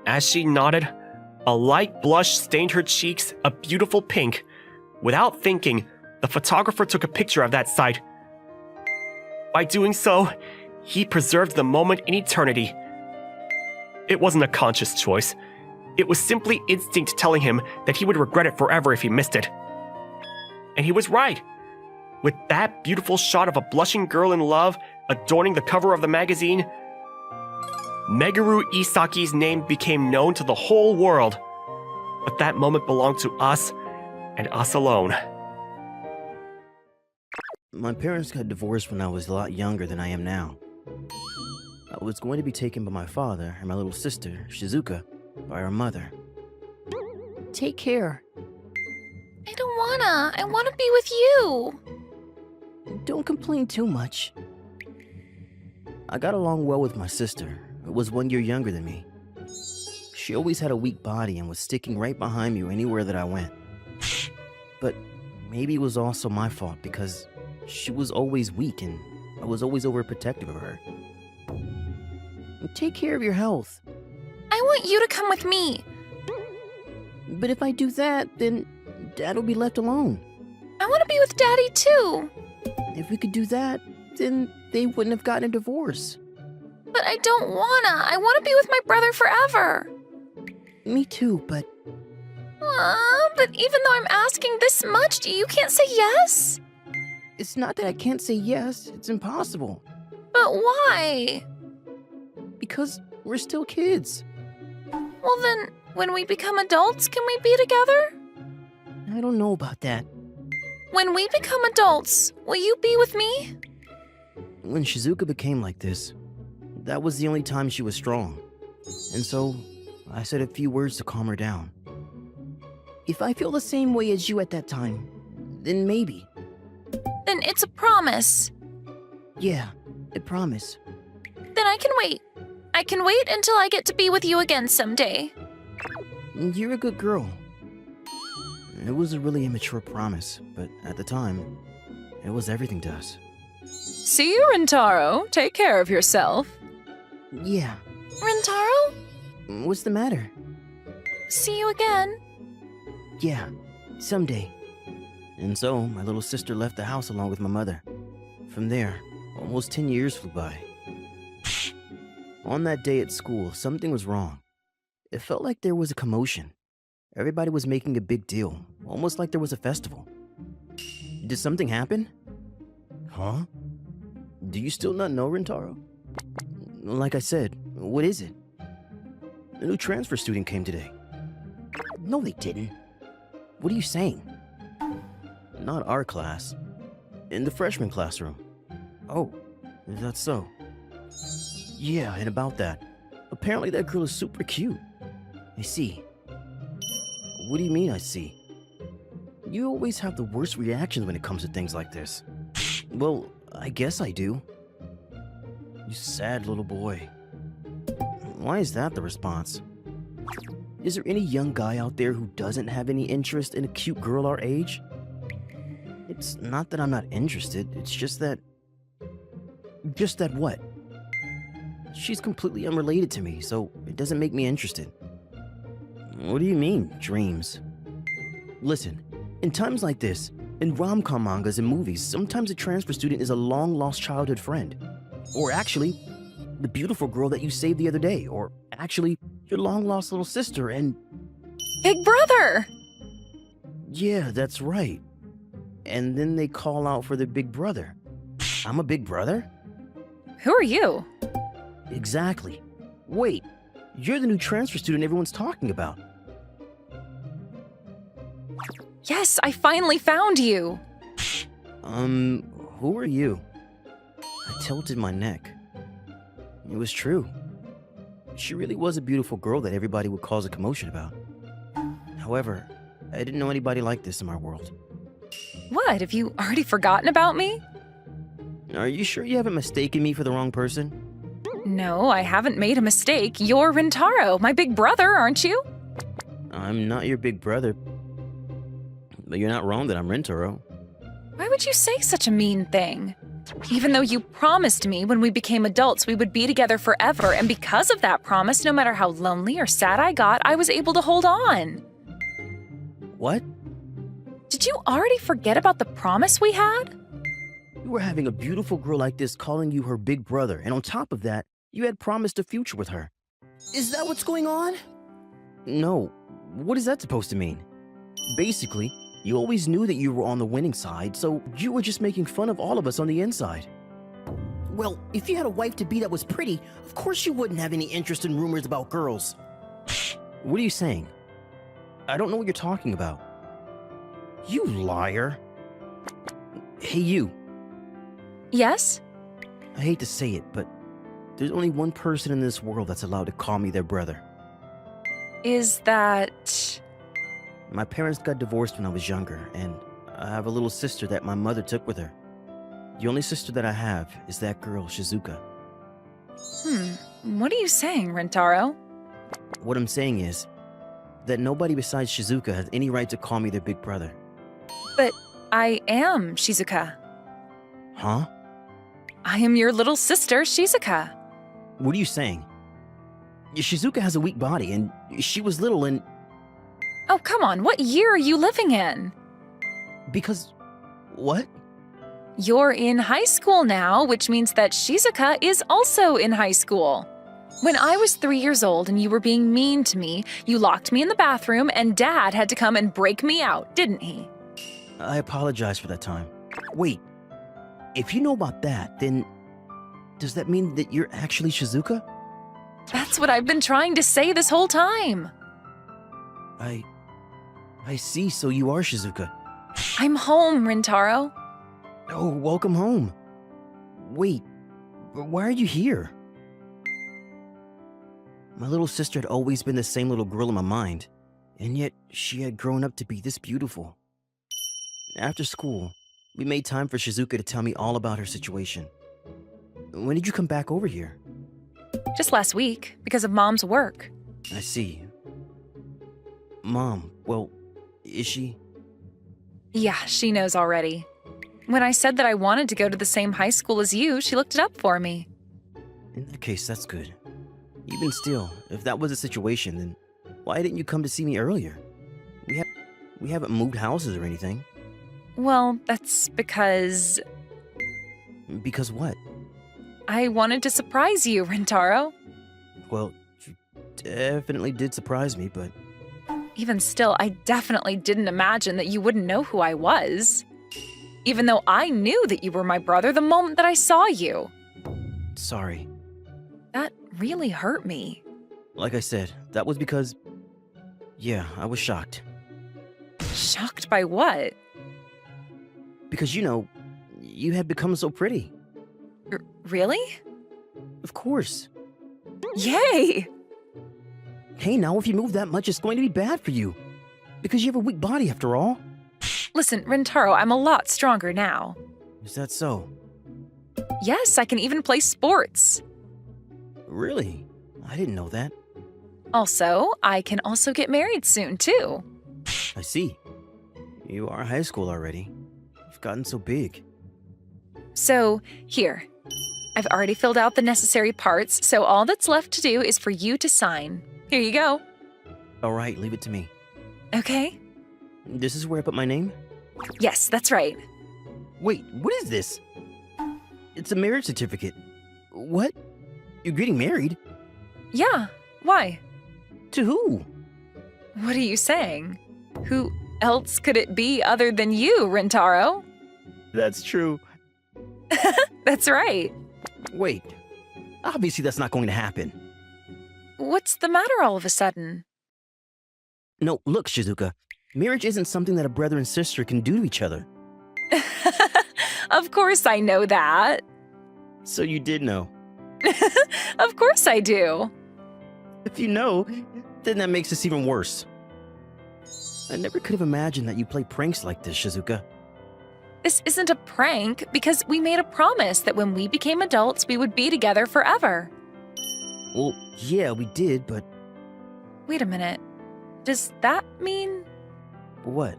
As she nodded, a light blush stained her cheeks a beautiful pink. Without thinking, the photographer took a picture of that sight. By doing so, he preserved the moment in eternity. It wasn't a conscious choice. It was simply instinct telling him that he would regret it forever if he missed it. And he was right. With that beautiful shot of a blushing girl in love adorning the cover of the magazine, Meguru Isaki's name became known to the whole world. But that moment belonged to us, and us alone. My parents got divorced when I was a lot younger than I am now. I was going to be taken by my father and my little sister, Shizuka, by our mother. Take care. I don't wanna. I wanna be with you. Don't complain too much. I got along well with my sister, who was 1 year younger than me. She always had a weak body and was sticking right behind me anywhere that I went. But maybe it was also my fault because she was always weak and I was always overprotective of her. Take care of your health. I want you to come with me. But if I do that, then Dad will be left alone. I want to be with Daddy too. If we could do that, then they wouldn't have gotten a divorce. But I don't wanna. I want to be with my brother forever. Me too, but But even though I'm asking this much, you can't say yes? it's not that I can't say yes. It's impossible. But why? Because we're still kids. Well then, when we become adults, can we be together? I don't know about that. When we become adults, will you be with me? When Shizuka became like this, that was the only time she was strong. And so, I said a few words to calm her down. If I feel the same way as you at that time, then maybe. Then it's a promise. Yeah, I promise. Then I can wait. I can wait until I get to be with you again someday. You're a good girl. It was a really immature promise, but at the time, it was everything to us. See you, Rintaro. Take care of yourself. Yeah. Rintaro? What's the matter? See you again. Yeah, someday. And so, my little sister left the house along with my mother. From there, almost 10 years flew by. On that day at school, something was wrong. It felt like there was a commotion. Everybody was making a big deal, almost like there was a festival. Did something happen? Huh? Do you still not know, Rintaro? Like I said, what is it? The new transfer student came today. No, they didn't. What are you saying? Not our class. In the freshman classroom. Oh, that's so. Yeah, and about that. Apparently that girl is super cute. I see. What do you mean I see? You always have the worst reactions when it comes to things like this. Well, I guess I do. You sad little boy. Why is that the response? Is there any young guy out there who doesn't have any interest in a cute girl our age? It's not that I'm not interested, it's just that... Just that what? She's completely unrelated to me, so it doesn't make me interested. What do you mean, dreams? Listen, in times like this, in rom-com mangas and movies, sometimes a transfer student is a long-lost childhood friend. Or actually, the beautiful girl that you saved the other day. Or actually, your long-lost little sister and... Big brother! Yeah, that's right. And then they call out for their big brother. I'm a big brother? Who are you? Exactly. Wait, you're the new transfer student everyone's talking about. Yes, I finally found you. Who are you? I tilted my neck. It was true. She really was a beautiful girl that everybody would cause a commotion about. However, I didn't know anybody like this in my world. What, have you already forgotten about me? Are you sure you haven't mistaken me for the wrong person? No, I haven't made a mistake. You're Rintaro, my big brother, aren't you? I'm not your big brother. But you're not wrong that I'm Rintaro. Why would you say such a mean thing? Even though you promised me when we became adults we would be together forever, and because of that promise, no matter how lonely or sad I got, I was able to hold on. What? Did you already forget about the promise we had? You were having a beautiful girl like this calling you her big brother, and on top of that, you had promised a future with her. Is that what's going on? No. What is that supposed to mean? Basically, you always knew that you were on the winning side, so you were just making fun of all of us on the inside. Well, if you had a wife-to-be that was pretty, of course you wouldn't have any interest in rumors about girls. What are you saying? I don't know what you're talking about. You liar. Hey, you. Yes? I hate to say it, but there's only one person in this world that's allowed to call me their brother. Is that... My parents got divorced when I was younger, and I have a little sister that my mother took with her. The only sister that I have is that girl, Shizuka. What are you saying, Rentaro? What I'm saying is that nobody besides Shizuka has any right to call me their big brother. But I am Shizuka. Huh? I am your little sister, Shizuka. What are you saying? Shizuka has a weak body, and she was little and... Oh, come on, what year are you living in? Because... What? You're in high school now, which means that Shizuka is also in high school. When I was 3 years old and you were being mean to me, you locked me in the bathroom and Dad had to come and break me out, didn't he? I apologize for that time. Wait, if you know about that, then... Does that mean that you're actually Shizuka? That's what I've been trying to say this whole time. I see, so you are Shizuka. I'm home, Rintaro. Oh, welcome home. Wait, why are you here? My little sister had always been the same little girl in my mind, and yet she had grown up to be this beautiful. After school, we made time for Shizuka to tell me all about her situation. When did you come back over here? Just last week, because of Mom's work. I see. Mom, well, is she? Yeah, she knows already. When I said that I wanted to go to the same high school as you, she looked it up for me. In that case, that's good. Even still, if that was the situation, then why didn't you come to see me earlier? We haven't moved houses or anything. Well, that's because... Because what? I wanted to surprise you, Rintaro. Well, you definitely did surprise me, but... Even still, I definitely didn't imagine that you wouldn't know who I was. Even though I knew that you were my brother the moment that I saw you. Sorry. That really hurt me. Like I said, that was because... Yeah, I was shocked. Shocked by what? Because, you had become so pretty. Really? Of course. Yay! Hey, now if you move that much, it's going to be bad for you. Because you have a weak body, after all. Listen, Rintaro, I'm a lot stronger now. Is that so? Yes, I can even play sports. Really? I didn't know that. Also, I can also get married soon, too. I see. You are high school already. You've gotten so big. So, here. I've already filled out the necessary parts, so all that's left to do is for you to sign. Here you go. All right, leave it to me. Okay? This is where I put my name? Yes, that's right. Wait, what is this? It's a marriage certificate. What? You're getting married? Yeah, why? To who? What are you saying? Who else could it be other than you, Rintaro? That's true. That's right. Wait, obviously that's not going to happen. What's the matter all of a sudden? No, look, Shizuka. Marriage isn't something that a brother and sister can do to each other. Of course I know that. So you did know. Of course I do. If you know, then that makes this even worse. I never could have imagined that you play pranks like this, Shizuka. This isn't a prank because we made a promise that when we became adults, we would be together forever. Well, yeah, we did, but... Wait a minute. Does that mean... What?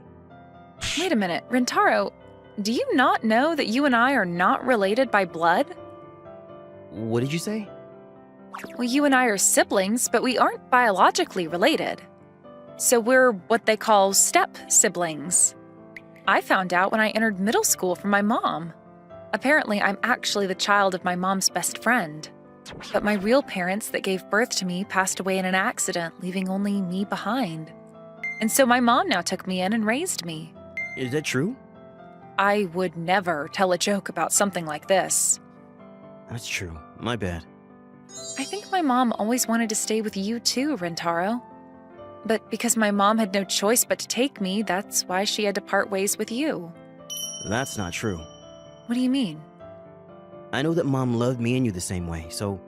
Wait a minute, Rintaro, do you not know that you and I are not related by blood? What did you say? Well, you and I are siblings, but we aren't biologically related. So we're what they call step siblings. I found out when I entered middle school from my mom. Apparently, I'm actually the child of my mom's best friend. But my real parents that gave birth to me passed away in an accident, leaving only me behind. And so my mom now took me in and raised me. Is that true? I would never tell a joke about something like this. That's true. My bad. I think my mom always wanted to stay with you too, Rentaro. But because my mom had no choice but to take me, that's why she had to part ways with you. That's not true. What do you mean? I know that Mom loved me and you the same way, so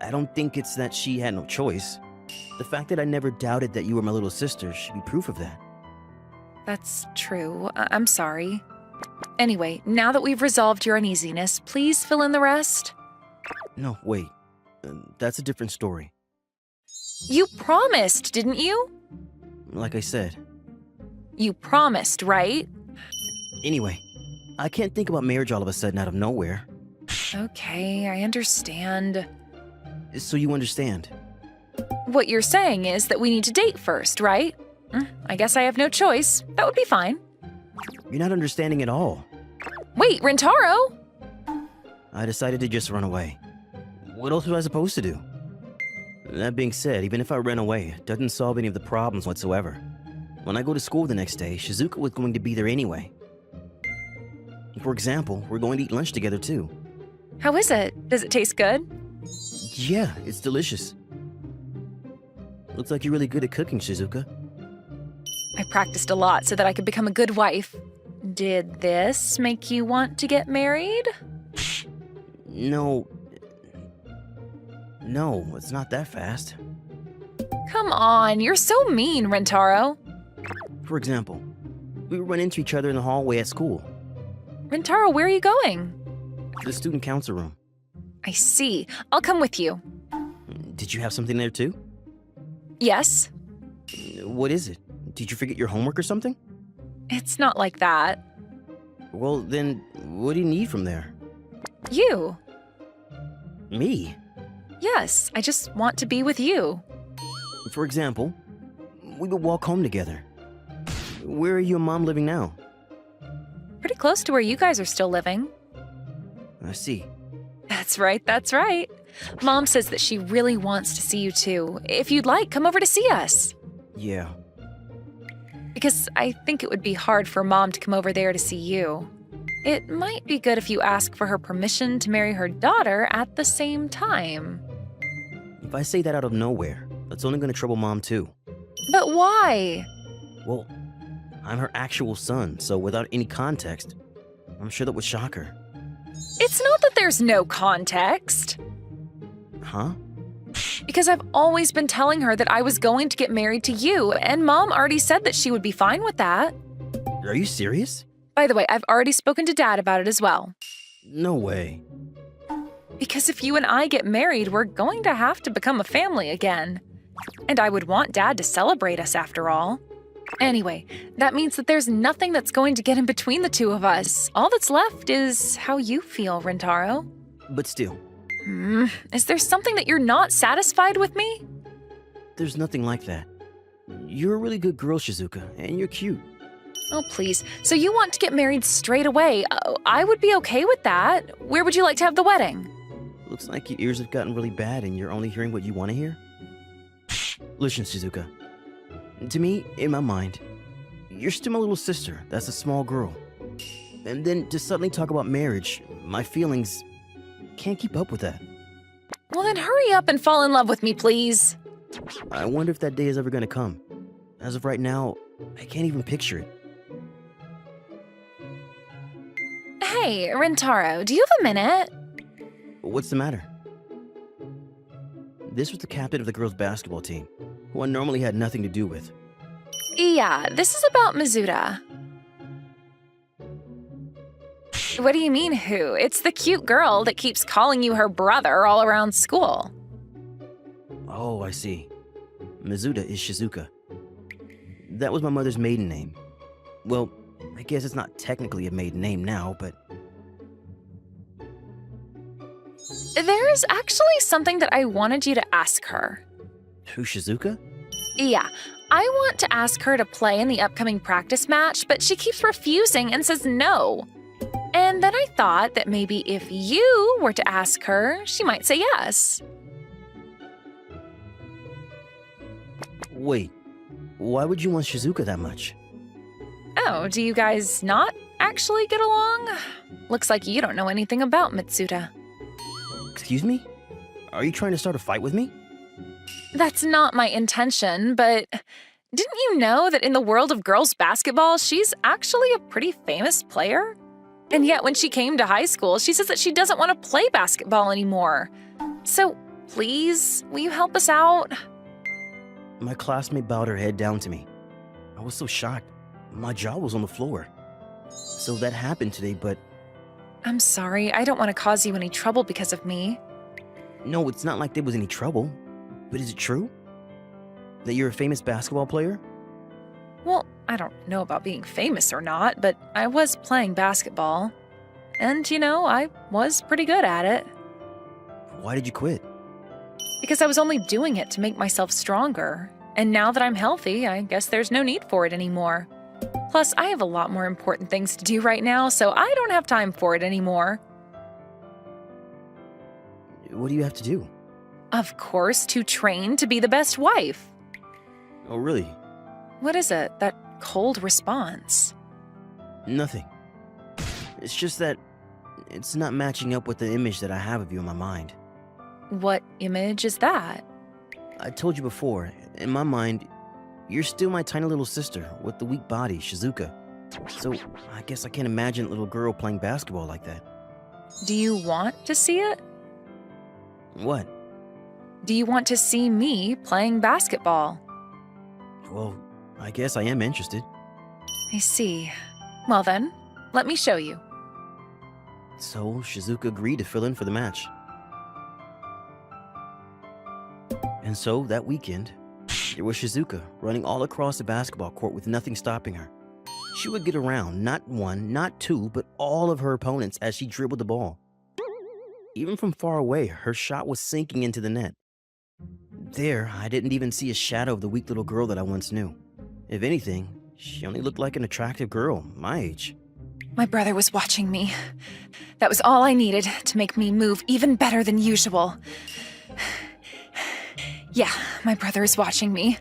I don't think it's that she had no choice. The fact that I never doubted that you were my little sister should be proof of that. That's true. I'm sorry. Anyway, now that we've resolved your uneasiness, please fill in the rest. No, wait. That's a different story. You promised, didn't you? Like I said. You promised, right? Anyway, I can't think about marriage all of a sudden out of nowhere. Okay, I understand. So you understand? What you're saying is that we need to date first, right? I guess I have no choice. That would be fine. You're not understanding at all. Wait, Rentaro! I decided to just run away. What else was I supposed to do? That being said, even if I ran away, it doesn't solve any of the problems whatsoever. When I go to school the next day, Shizuka was going to be there anyway. For example, we're going to eat lunch together too. How is it? Does it taste good? Yeah, it's delicious. Looks like you're really good at cooking, Shizuka. I practiced a lot so that I could become a good wife. Did this make you want to get married? No, it's not that fast. Come on, you're so mean, Rentaro. For example, we would run into each other in the hallway at school. Rentaro, where are you going? The student council room. I see. I'll come with you. Did you have something there too? Yes. What is it? Did you forget your homework or something? It's not like that. Well, then, what do you need from there? You. Me? Yes, I just want to be with you. For example, we would walk home together. Where are you and Mom living now? Pretty close to where you guys are still living. I see. That's right, that's right. Mom says that she really wants to see you too. If you'd like, come over to see us. Yeah. Because I think it would be hard for Mom to come over there to see you. It might be good if you ask for her permission to marry her daughter at the same time. If I say that out of nowhere, that's only going to trouble Mom too. But why? Well, I'm her actual son, so without any context, I'm sure that would shock her. It's not that there's no context. Huh? Because I've always been telling her that I was going to get married to you, and Mom already said that she would be fine with that. Are you serious? By the way, I've already spoken to Dad about it as well. No way. Because if you and I get married, we're going to have to become a family again. And I would want Dad to celebrate us after all. Anyway, that means that there's nothing that's going to get in between the two of us. All that's left is how you feel, Rentaro. But still. Is there something that you're not satisfied with me? There's nothing like that. You're a really good girl, Shizuka, and you're cute. Oh, please. So you want to get married straight away. I would be okay with that. Where would you like to have the wedding? Looks like your ears have gotten really bad and you're only hearing what you want to hear. Listen, Shizuka. To me, in my mind, you're still my little sister. That's a small girl. And then to suddenly talk about marriage, my feelings can't keep up with that. Well, then hurry up and fall in love with me, please. I wonder if that day is ever going to come. As of right now, I can't even picture it. Hey, Rentaro, do you have a minute? What's the matter? This was the captain of the girls' basketball team, who I normally had nothing to do with. Yeah, this is about Mizuta. What do you mean, who? It's the cute girl that keeps calling you her brother all around school. Oh, I see. Mizuta is Shizuka. That was my mother's maiden name. Well, I guess it's not technically a maiden name now, but... There's actually something that I wanted you to ask her. Who, Shizuka? Yeah, I want to ask her to play in the upcoming practice match, but she keeps refusing and says no. And then I thought that maybe if you were to ask her, she might say yes. Wait, why would you want Shizuka that much? Oh, do you guys not actually get along? Looks like you don't know anything about Mitsuda. Excuse me? Are you trying to start a fight with me? That's not my intention, but didn't you know that in the world of girls basketball, she's actually a pretty famous player? And yet when she came to high school, she says that she doesn't want to play basketball anymore. So please, will you help us out? My classmate bowed her head down to me. I was so shocked. My jaw was on the floor. So that happened today, but I'm sorry, I don't want to cause you any trouble because of me. no, it's not like there was any trouble. But is it true? That you're a famous basketball player? Well, I don't know about being famous or not, but I was playing basketball. And, I was pretty good at it. Why did you quit? Because I was only doing it to make myself stronger. And now that I'm healthy, I guess there's no need for it anymore. Plus, I have a lot more important things to do right now, so I don't have time for it anymore. What do you have to do? Of course, to train to be the best wife. Oh, really? What is it, that cold response? Nothing. It's just that it's not matching up with the image that I have of you in my mind. What image is that? I told you before, in my mind, you're still my tiny little sister with the weak body, Shizuka. So I guess I can't imagine a little girl playing basketball like that. Do you want to see it? What? Do you want to see me playing basketball? Well, I guess I am interested. I see. Well then, let me show you. So Shizuka agreed to fill in for the match. And so that weekend, there was Shizuka running all across the basketball court with nothing stopping her. She would get around not one, not two, but all of her opponents as she dribbled the ball. Even from far away, her shot was sinking into the net. There, I didn't even see a shadow of the weak little girl that I once knew. If anything, she only looked like an attractive girl, my age. My brother was watching me. That was all I needed to make me move even better than usual. Yeah, my brother is watching me.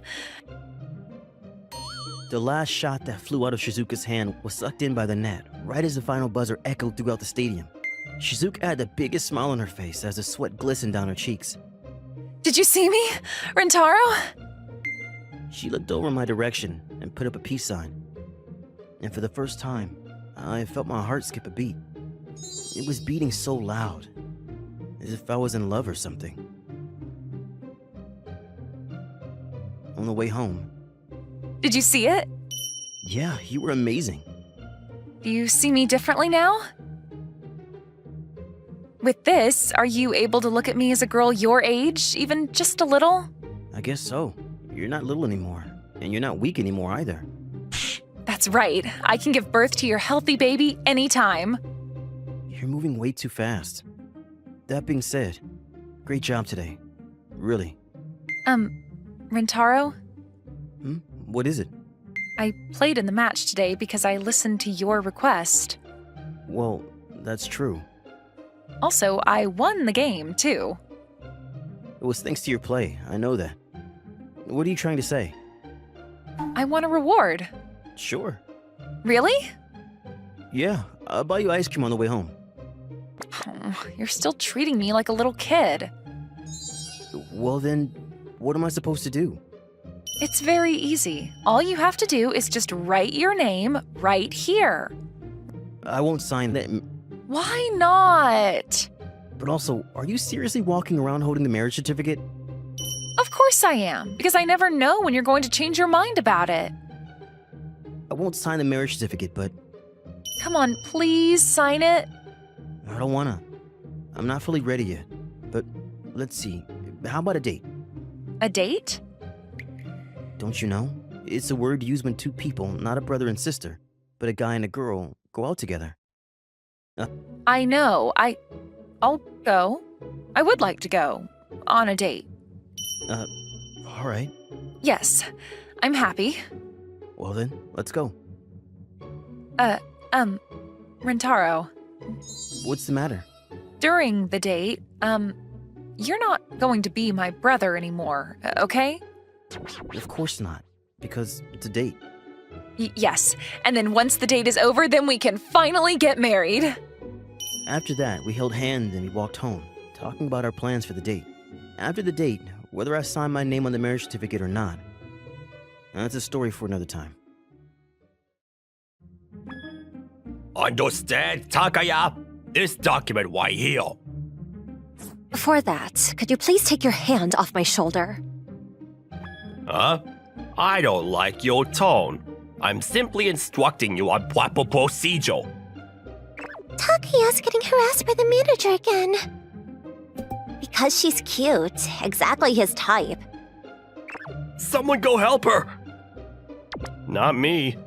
The last shot that flew out of Shizuka's hand was sucked in by the net, right as the final buzzer echoed throughout the stadium. Shizuka had the biggest smile on her face as the sweat glistened down her cheeks. Did you see me, Rentaro? She looked over in my direction and put up a peace sign. And for the first time, I felt my heart skip a beat. It was beating so loud, as if I was in love or something. On the way home, Did you see it? yeah, you were amazing. Do you see me differently now? With this, are you able to look at me as a girl your age, even just a little? I guess so. You're not little anymore, and you're not weak anymore either. That's right. I can give birth to your healthy baby anytime. You're moving way too fast. That being said, great job today. Really. Rentaro, What is it? I played in the match today because I listened to your request. Well, that's true. Also, I won the game, too. It was thanks to your play, I know that. What are you trying to say? I won a reward. Sure. Really? Yeah, I'll buy you ice cream on the way home. Oh, you're still treating me like a little kid. Well then, what am I supposed to do? It's very easy. All you have to do is just write your name right here. I won't sign that. Why not? But also, are you seriously walking around holding the marriage certificate? Of course I am, because I never know when you're going to change your mind about it. I won't sign the marriage certificate, but Come on, please sign it. I don't wanna. I'm not fully ready yet. But let's see. How about a date? A date? Don't you know? It's a word used when two people, not a brother and sister, but a guy and a girl, go out together. I know. I'll go. I would like to go. On a date. Alright. Yes. I'm happy. Well then, let's go. Rentaro. What's the matter? During the date, you're not going to be my brother anymore, okay? Of course not, because it's a date. Yes, and then once the date is over, then we can finally get married. After that, we held hands and we walked home, talking about our plans for the date. After the date, whether I signed my name on the marriage certificate or not, that's a story for another time. Understand, Takaya? This document right here. Before that, could you please take your hand off my shoulder? Huh? I don't like your tone. I'm simply instructing you on proper procedure. Takaya's getting harassed by the manager again. Because she's cute, exactly his type. Someone go help her! Not me.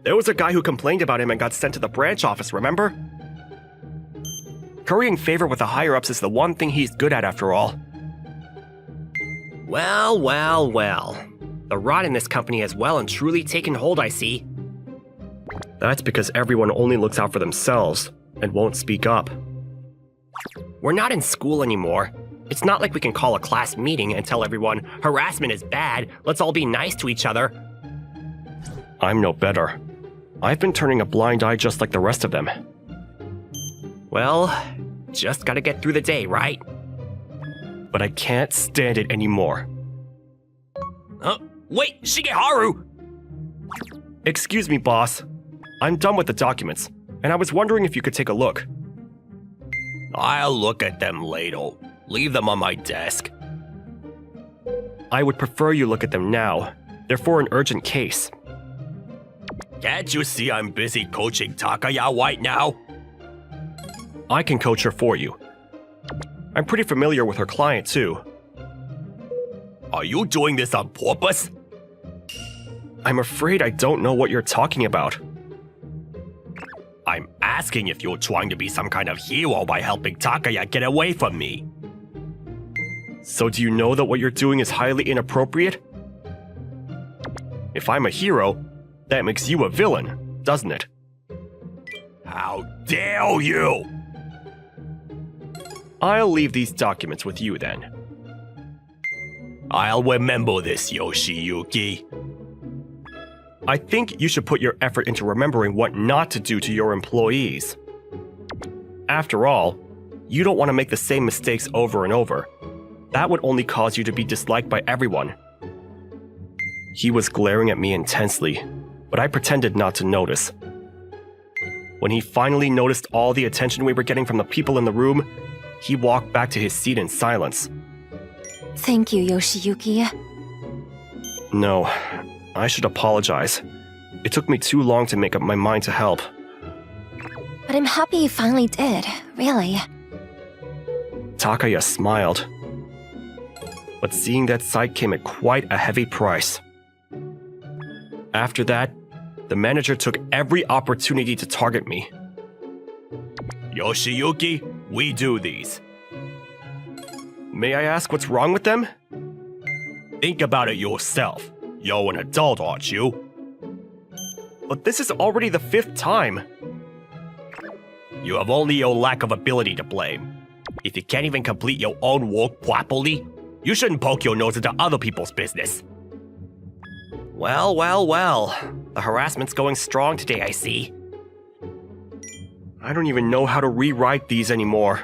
There was a guy who complained about him and got sent to the branch office, remember? Currying favor with the higher-ups is the one thing he's good at after all. Well, well, well. The rot in this company has well and truly taken hold, I see. That's because everyone only looks out for themselves and won't speak up. We're not in school anymore. It's not like we can call a class meeting and tell everyone harassment is bad, let's all be nice to each other. I'm no better. I've been turning a blind eye just like the rest of them. Well, just gotta get through the day, right? But I can't stand it anymore. Wait, Shigeharu! Excuse me, boss. I'm done with the documents, and I was wondering if you could take a look. I'll look at them later. Leave them on my desk. I would prefer you look at them now. They're for an urgent case. Can't you see I'm busy coaching Takaya right now? I can coach her for you. I'm pretty familiar with her client, too. Are you doing this on purpose? I'm afraid I don't know what you're talking about. I'm asking if you're trying to be some kind of hero by helping Takaya get away from me. So do you know that what you're doing is highly inappropriate? If I'm a hero, that makes you a villain, doesn't it? How dare you! I'll leave these documents with you then. I'll remember this, Yoshiyuki. I think you should put your effort into remembering what not to do to your employees. After all, you don't want to make the same mistakes over and over. That would only cause you to be disliked by everyone. He was glaring at me intensely, but I pretended not to notice. When he finally noticed all the attention we were getting from the people in the room, he walked back to his seat in silence. Thank you, Yoshiyuki. No, I should apologize. It took me too long to make up my mind to help. But I'm happy you finally did, really. Takaya smiled. But seeing that sight came at quite a heavy price. After that, the manager took every opportunity to target me. Yoshiyuki, we do these. May I ask what's wrong with them? Think about it yourself. You're an adult, aren't you? But this is already the 5th time. You have only your lack of ability to blame. If you can't even complete your own work properly, you shouldn't poke your nose into other people's business. Well, well, well. The harassment's going strong today, I see. I don't even know how to rewrite these anymore.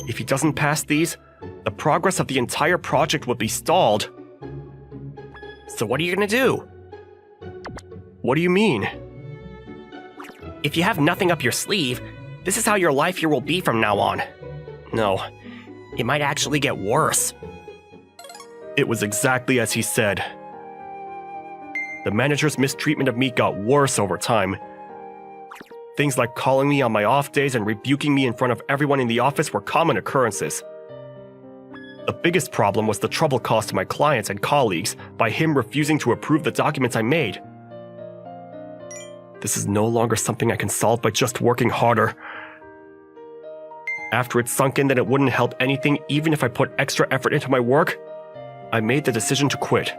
If he doesn't pass these, the progress of the entire project would be stalled. So what are you gonna do? What do you mean? If you have nothing up your sleeve, this is how your life here will be from now on. No, it might actually get worse. It was exactly as he said. The manager's mistreatment of me got worse over time. Things like calling me on my off days and rebuking me in front of everyone in the office were common occurrences. The biggest problem was the trouble caused to my clients and colleagues by him refusing to approve the documents I made. This is no longer something I can solve by just working harder. After it sunk in that it wouldn't help anything even if I put extra effort into my work, I made the decision to quit.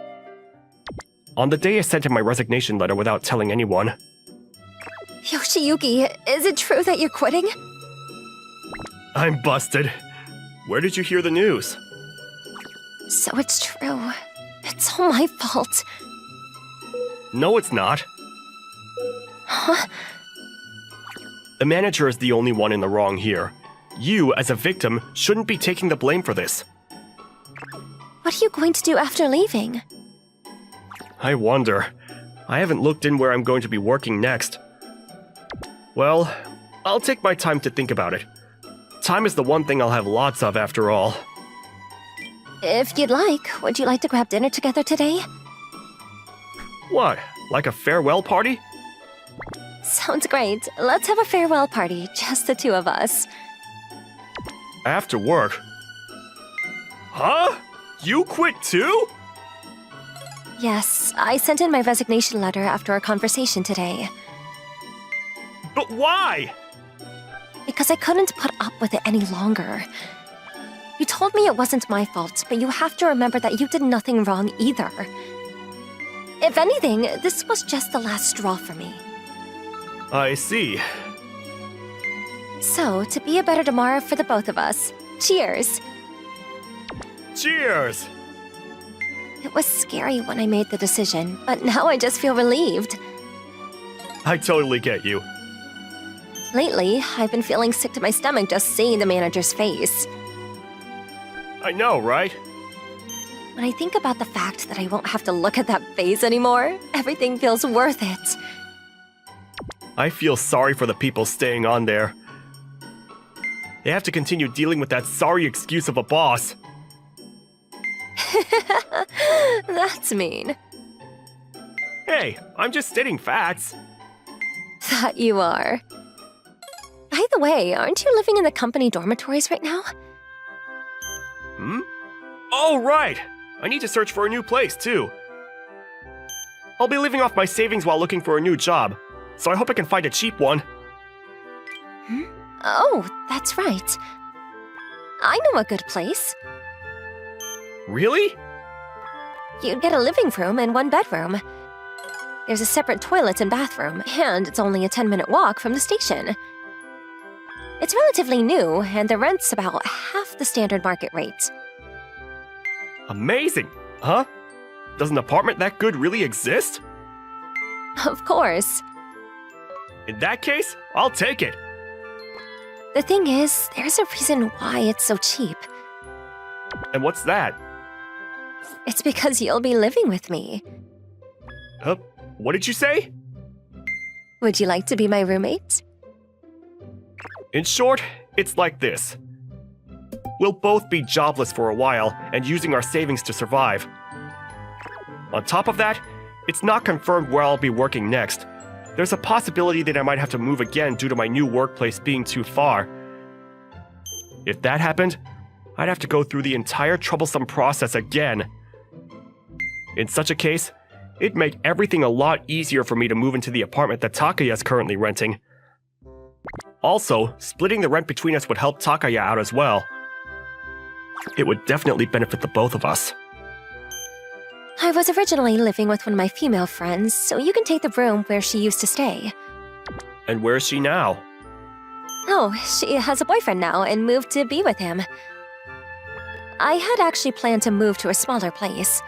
On the day I sent him my resignation letter without telling anyone, Yoshiyuki, is it true that you're quitting? I'm busted. Where did you hear the news? So it's true. It's all my fault. No, it's not. Huh? The manager is the only one in the wrong here. You, as a victim, shouldn't be taking the blame for this. What are you going to do after leaving? I wonder. I haven't looked in where I'm going to be working next. Well, I'll take my time to think about it. Time is the one thing I'll have lots of after all. If you'd like, would you like to grab dinner together today? What, like a farewell party? Sounds great. Let's have a farewell party, just the two of us. After work? Huh? You quit too? Yes, I sent in my resignation letter after our conversation today. But why? Because I couldn't put up with it any longer. You told me it wasn't my fault, but you have to remember that you did nothing wrong either. If anything, this was just the last straw for me. I see. So, to be a better tomorrow for the both of us, cheers! Cheers! It was scary when I made the decision, but now I just feel relieved. I totally get you. Lately, I've been feeling sick to my stomach just seeing the manager's face. I know, right? When I think about the fact that I won't have to look at that face anymore, everything feels worth it. I feel sorry for the people staying on there. They have to continue dealing with that sorry excuse of a boss. That's mean. Hey, I'm just stating facts. That you are. By the way, aren't you living in the company dormitories right now? Hmm? Oh, right! I need to search for a new place, too. I'll be living off my savings while looking for a new job, so I hope I can find a cheap one. Oh, that's right. I know a good place. Really? You'd get a living room and one bedroom. There's a separate toilet and bathroom, and it's only a 10-minute walk from the station. It's relatively new, and the rent's about half the standard market rate. Amazing! Huh? Does an apartment that good really exist? Of course. In that case, I'll take it. The thing is, there's a reason why it's so cheap. And what's that? It's because you'll be living with me. Huh? What did you say? Would you like to be my roommate? In short, it's like this. We'll both be jobless for a while and using our savings to survive. On top of that, it's not confirmed where I'll be working next. There's a possibility that I might have to move again due to my new workplace being too far. If that happened, I'd have to go through the entire troublesome process again. In such a case, it'd make everything a lot easier for me to move into the apartment that Takaya is currently renting. Also, splitting the rent between us would help Takaya out as well. It would definitely benefit the both of us. I was originally living with one of my female friends, so you can take the room where she used to stay. And where is she now? Oh, she has a boyfriend now and moved to be with him. I had actually planned to move to a smaller place.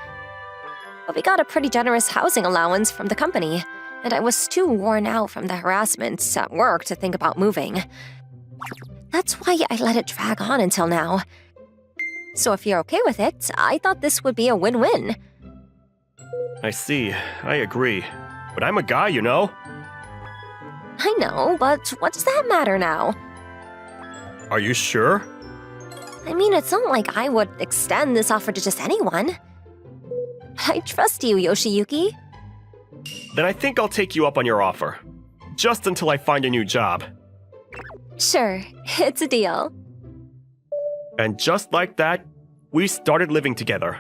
But we got a pretty generous housing allowance from the company, and I was too worn out from the harassment at work to think about moving. That's why I let it drag on until now. So if you're okay with it, I thought this would be a win-win. I see. I agree. But I'm a guy, you know? I know, but what does that matter now? Are you sure? I mean, it's not like I would extend this offer to just anyone. I trust you, Yoshiyuki. Then I think I'll take you up on your offer. Just until I find a new job. Sure, it's a deal. And just like that, we started living together.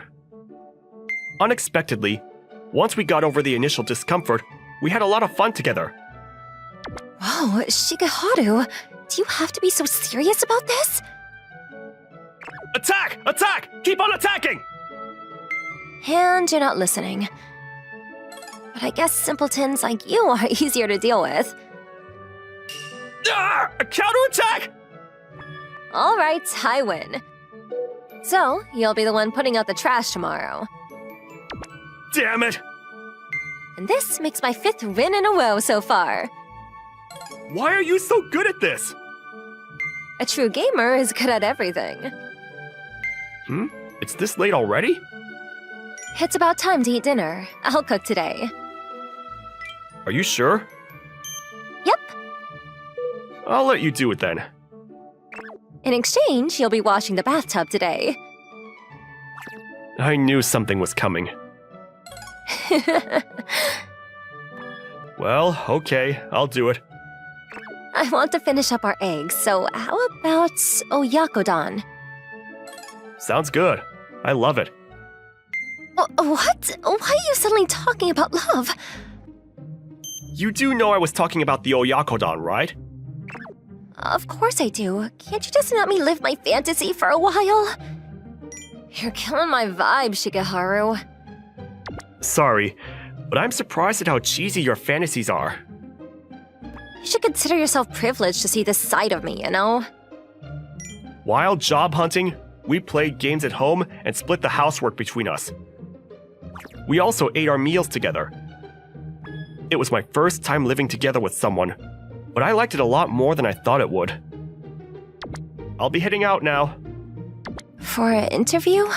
Unexpectedly, once we got over the initial discomfort, we had a lot of fun together. Whoa, Shigeharu, do you have to be so serious about this? Attack! Attack! Keep on attacking! And you're not listening. But I guess simpletons like you are easier to deal with. A counterattack? All right, I win. So, you'll be the one putting out the trash tomorrow. Damn it! And this makes my 5th win in a row so far. Why are you so good at this? A true gamer is good at everything. It's this late already? It's about time to eat dinner. I'll cook today. Are you sure? Yep. I'll let you do it then. In exchange, you'll be washing the bathtub today. I knew something was coming. Well, okay, I'll do it. I want to finish up our eggs, so how about oyakodon? Sounds good. I love it. What? Why are you suddenly talking about love? You do know I was talking about the oyakodon, right? Of course I do. Can't you just let me live my fantasy for a while? You're killing my vibe, Shigeharu. Sorry, but I'm surprised at how cheesy your fantasies are. You should consider yourself privileged to see this side of me, you know? While job hunting, we played games at home and split the housework between us. We also ate our meals together. It was my first time living together with someone, but I liked it a lot more than I thought it would. I'll be heading out now. For an interview?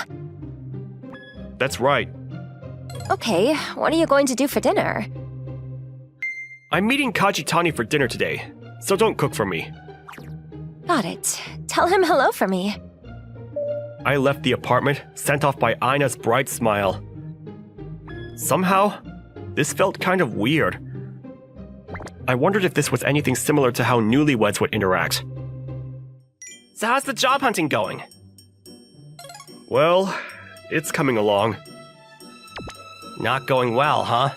That's right. Okay, what are you going to do for dinner? I'm meeting Kajitani for dinner today, so don't cook for me. Got it. Tell him hello for me. I left the apartment, sent off by Aina's bright smile. Somehow, this felt kind of weird. I wondered if this was anything similar to how newlyweds would interact. So how's the job hunting going? Well, it's coming along. Not going well, huh?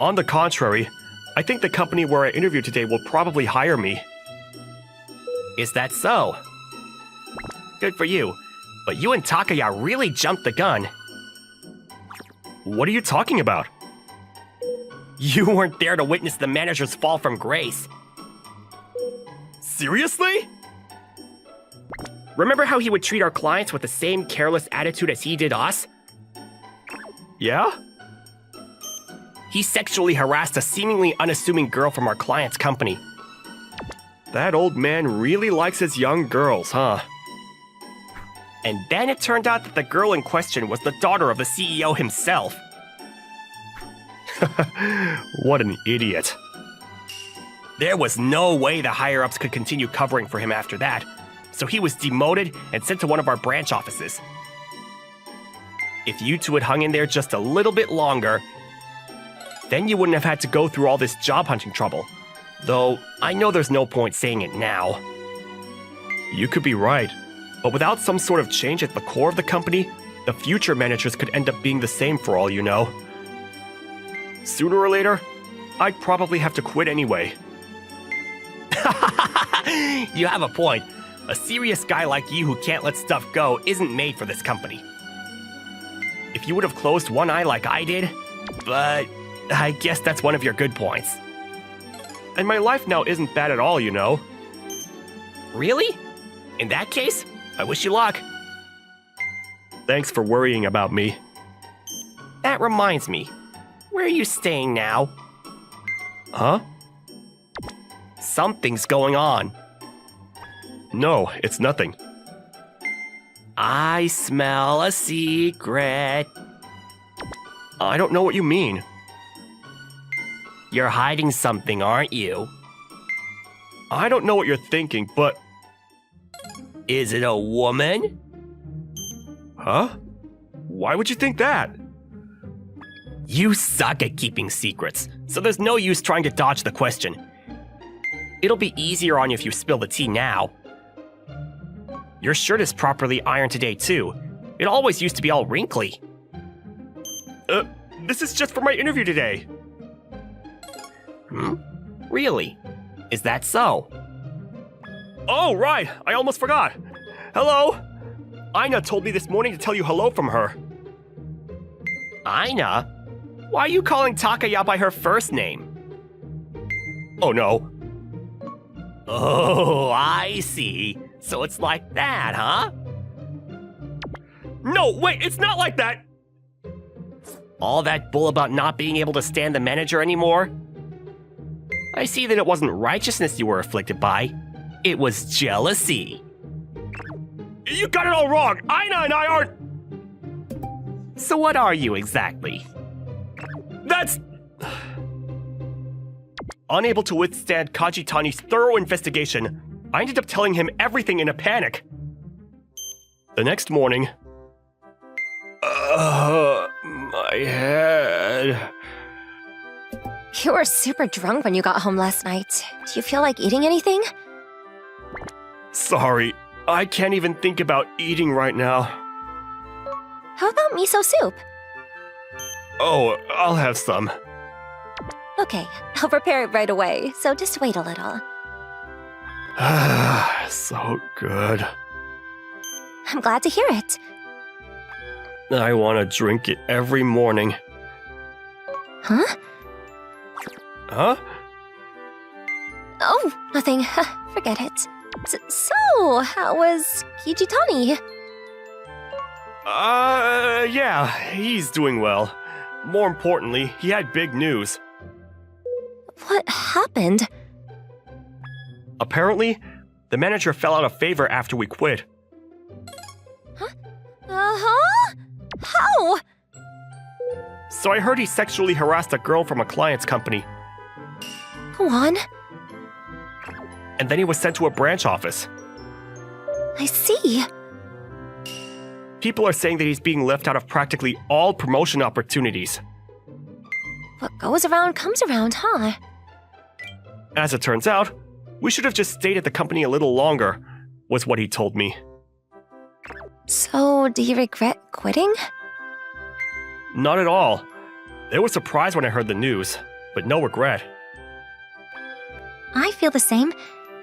On the contrary, I think the company where I interviewed today will probably hire me. Is that so? Good for you. But you and Takaya really jumped the gun. What are you talking about? You weren't there to witness the manager's fall from grace. Seriously? Remember how he would treat our clients with the same careless attitude as he did us? Yeah? He sexually harassed a seemingly unassuming girl from our client's company. That old man really likes his young girls, huh? And then it turned out that the girl in question was the daughter of the CEO himself. What an idiot. There was no way the higher-ups could continue covering for him after that, so he was demoted and sent to one of our branch offices. If you two had hung in there just a little bit longer, then you wouldn't have had to go through all this job hunting trouble. Though, I know there's no point saying it now. You could be right, but without some sort of change at the core of the company, the future managers could end up being the same for all you know. Sooner or later, I'd probably have to quit anyway. You have a point. A serious guy like you who can't let stuff go isn't made for this company. If you would have closed one eye like I did, but I guess that's one of your good points. And my life now isn't bad at all, you know. Really? In that case, I wish you luck. Thanks for worrying about me. That reminds me. Where are you staying now? Huh? Something's going on. No, it's nothing. I smell a secret. I don't know what you mean. You're hiding something, aren't you? I don't know what you're thinking, but... Is it a woman? Huh? Why would you think that? You suck at keeping secrets, so there's no use trying to dodge the question. It'll be easier on you if you spill the tea now. Your shirt is properly ironed today, too. It always used to be all wrinkly. This is just for my interview today. Really? Is that so? Oh, right! I almost forgot. Hello! Aina told me this morning to tell you hello from her. Aina? Why are you calling Takaya by her first name? Oh, no. Oh, I see. So it's like that, huh? No, wait, it's not like that! All that bull about not being able to stand the manager anymore? I see that it wasn't righteousness you were afflicted by. It was jealousy. You got it all wrong! Aina and I aren't... So what are you exactly? That's... Unable to withstand Kajitani's thorough investigation, I ended up telling him everything in a panic. The next morning... my head... You were super drunk when you got home last night. Do you feel like eating anything? Sorry, I can't even think about eating right now. How about miso soup? Oh, I'll have some. Okay, I'll prepare it right away, so just wait a little. So good. I'm glad to hear it. I want to drink it every morning. Huh? Huh? Oh, nothing. Forget it. So, how was Kijitani? Yeah, he's doing well. More importantly, he had big news. What happened? Apparently, the manager fell out of favor after we quit. Uh-huh? How? So I heard he sexually harassed a girl from a client's company, Go on. and then he was sent to a branch office. I see. People are saying that he's being left out of practically all promotion opportunities. What goes around comes around, huh? As it turns out, we should have just stayed at the company a little longer, was what he told me. So, do you regret quitting? Not at all. They were surprised when I heard the news, but no regret. I feel the same.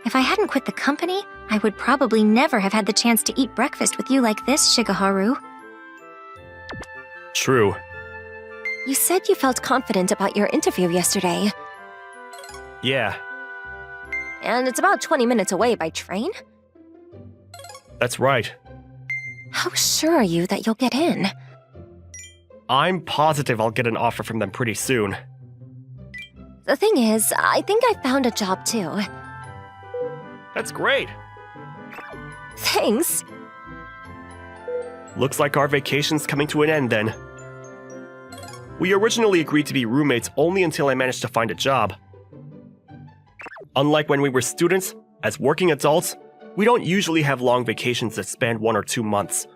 If I hadn't quit the company, I would probably never have had the chance to eat breakfast with you like this, Shigeharu. True. You said you felt confident about your interview yesterday, Yeah, and it's about 20 minutes away by train? that's right. How sure are you that you'll get in? I'm positive I'll get an offer from them pretty soon. The thing is, I think I found a job too. That's great. Thanks. Looks like our vacation's coming to an end then. We originally agreed to be roommates only until I managed to find a job. Unlike when we were students, as working adults, we don't usually have long vacations that span 1 or 2 months.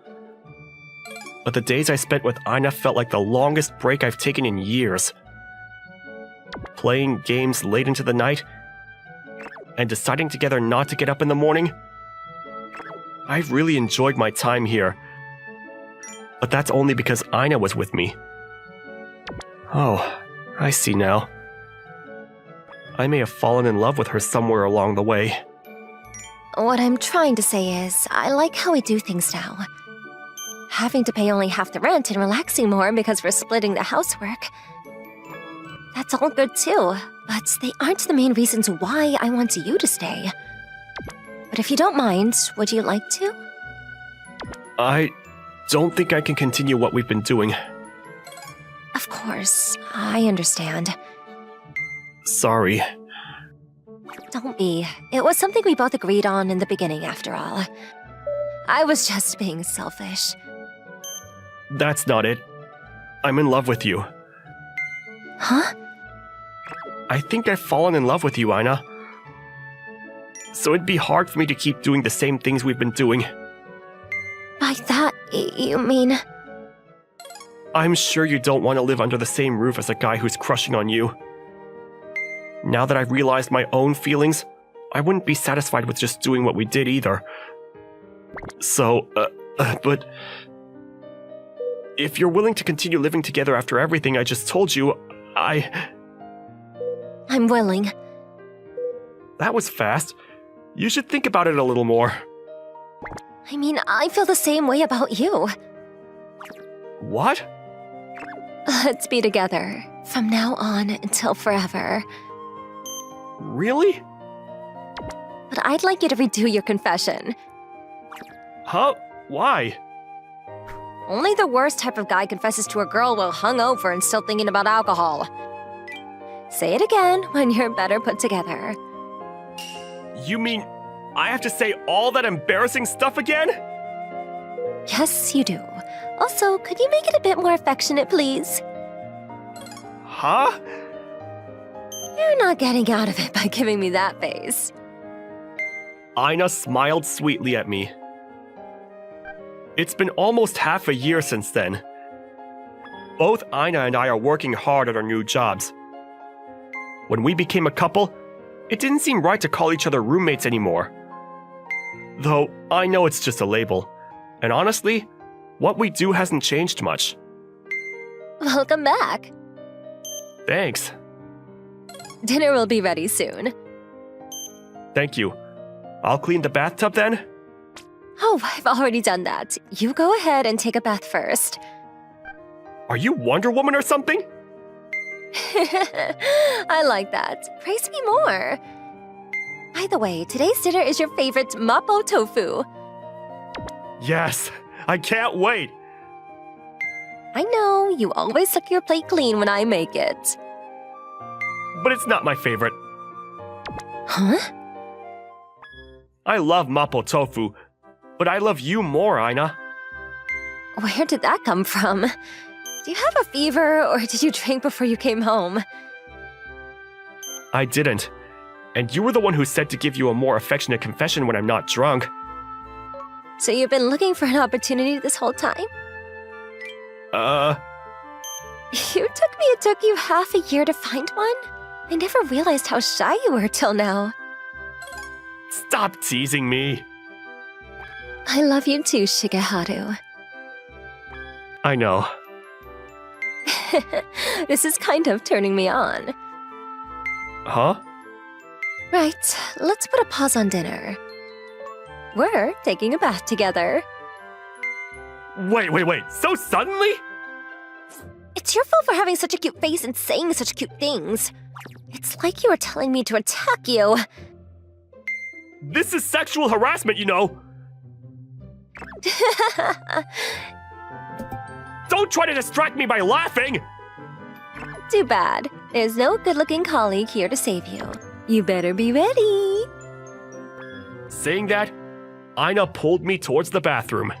But the days I spent with Aina felt like the longest break I've taken in years. Playing games late into the night, and deciding together not to get up in the morning. I've really enjoyed my time here. But that's only because Aina was with me. Oh, I see now. I may have fallen in love with her somewhere along the way. What I'm trying to say is, I like how we do things now. Having to pay only half the rent and relaxing more because we're splitting the housework. That's all good too, but they aren't the main reasons why I want you to stay. But if you don't mind, would you like to? I don't think I can continue what we've been doing. Of course, I understand. Sorry. Don't be. It was something we both agreed on in the beginning, after all. I was just being selfish. That's not it. I'm in love with you. Huh? I think I've fallen in love with you, Aina. So it'd be hard for me to keep doing the same things we've been doing. By that, you mean... I'm sure you don't want to live under the same roof as a guy who's crushing on you. Now that I've realized my own feelings, I wouldn't be satisfied with just doing what we did either. So, but... If you're willing to continue living together after everything I just told you, I'm willing. That was fast. You should think about it a little more. I mean, I feel the same way about you. What? Let's be together. From now on until forever. Really? but I'd like you to redo your confession. Huh? Why? Only the worst type of guy confesses to a girl while hungover and still thinking about alcohol. Say it again when you're better put together. You mean I have to say all that embarrassing stuff again? Yes, you do. Also, could you make it a bit more affectionate, please? Huh? You're not getting out of it by giving me that face. Aina smiled sweetly at me. It's been almost half a year since then. Both Aina and I are working hard at our new jobs. When we became a couple, it didn't seem right to call each other roommates anymore. Though I know it's just a label. And honestly, what we do hasn't changed much. Welcome back. Thanks. Dinner will be ready soon. Thank you. I'll clean the bathtub then? Oh, I've already done that. You go ahead and take a bath first. Are you Wonder Woman or something? I like that. Praise me more. By the way, today's dinner is your favorite mapo tofu. Yes, I can't wait. I know, you always lick your plate clean when I make it. But it's not my favorite. Huh? I love mapo tofu, but I love you more, Aina. Where did that come from? Do you have a fever, or did you drink before you came home? I didn't. And you were the one who said to give you a more affectionate confession when I'm not drunk. So you've been looking for an opportunity this whole time? It took you half a year to find one? I never realized how shy you were till now. Stop teasing me. I love you too, Shigeharu. I know. This is kind of turning me on. Huh? Right, let's put a pause on dinner. We're taking a bath together. Wait, so suddenly? It's your fault for having such a cute face and saying such cute things. It's like you were telling me to attack you. This is sexual harassment, you know. Don't try to distract me by laughing! Too bad. There's no good-looking colleague here to save you. You better be ready. Saying that, Aina pulled me towards the bathroom.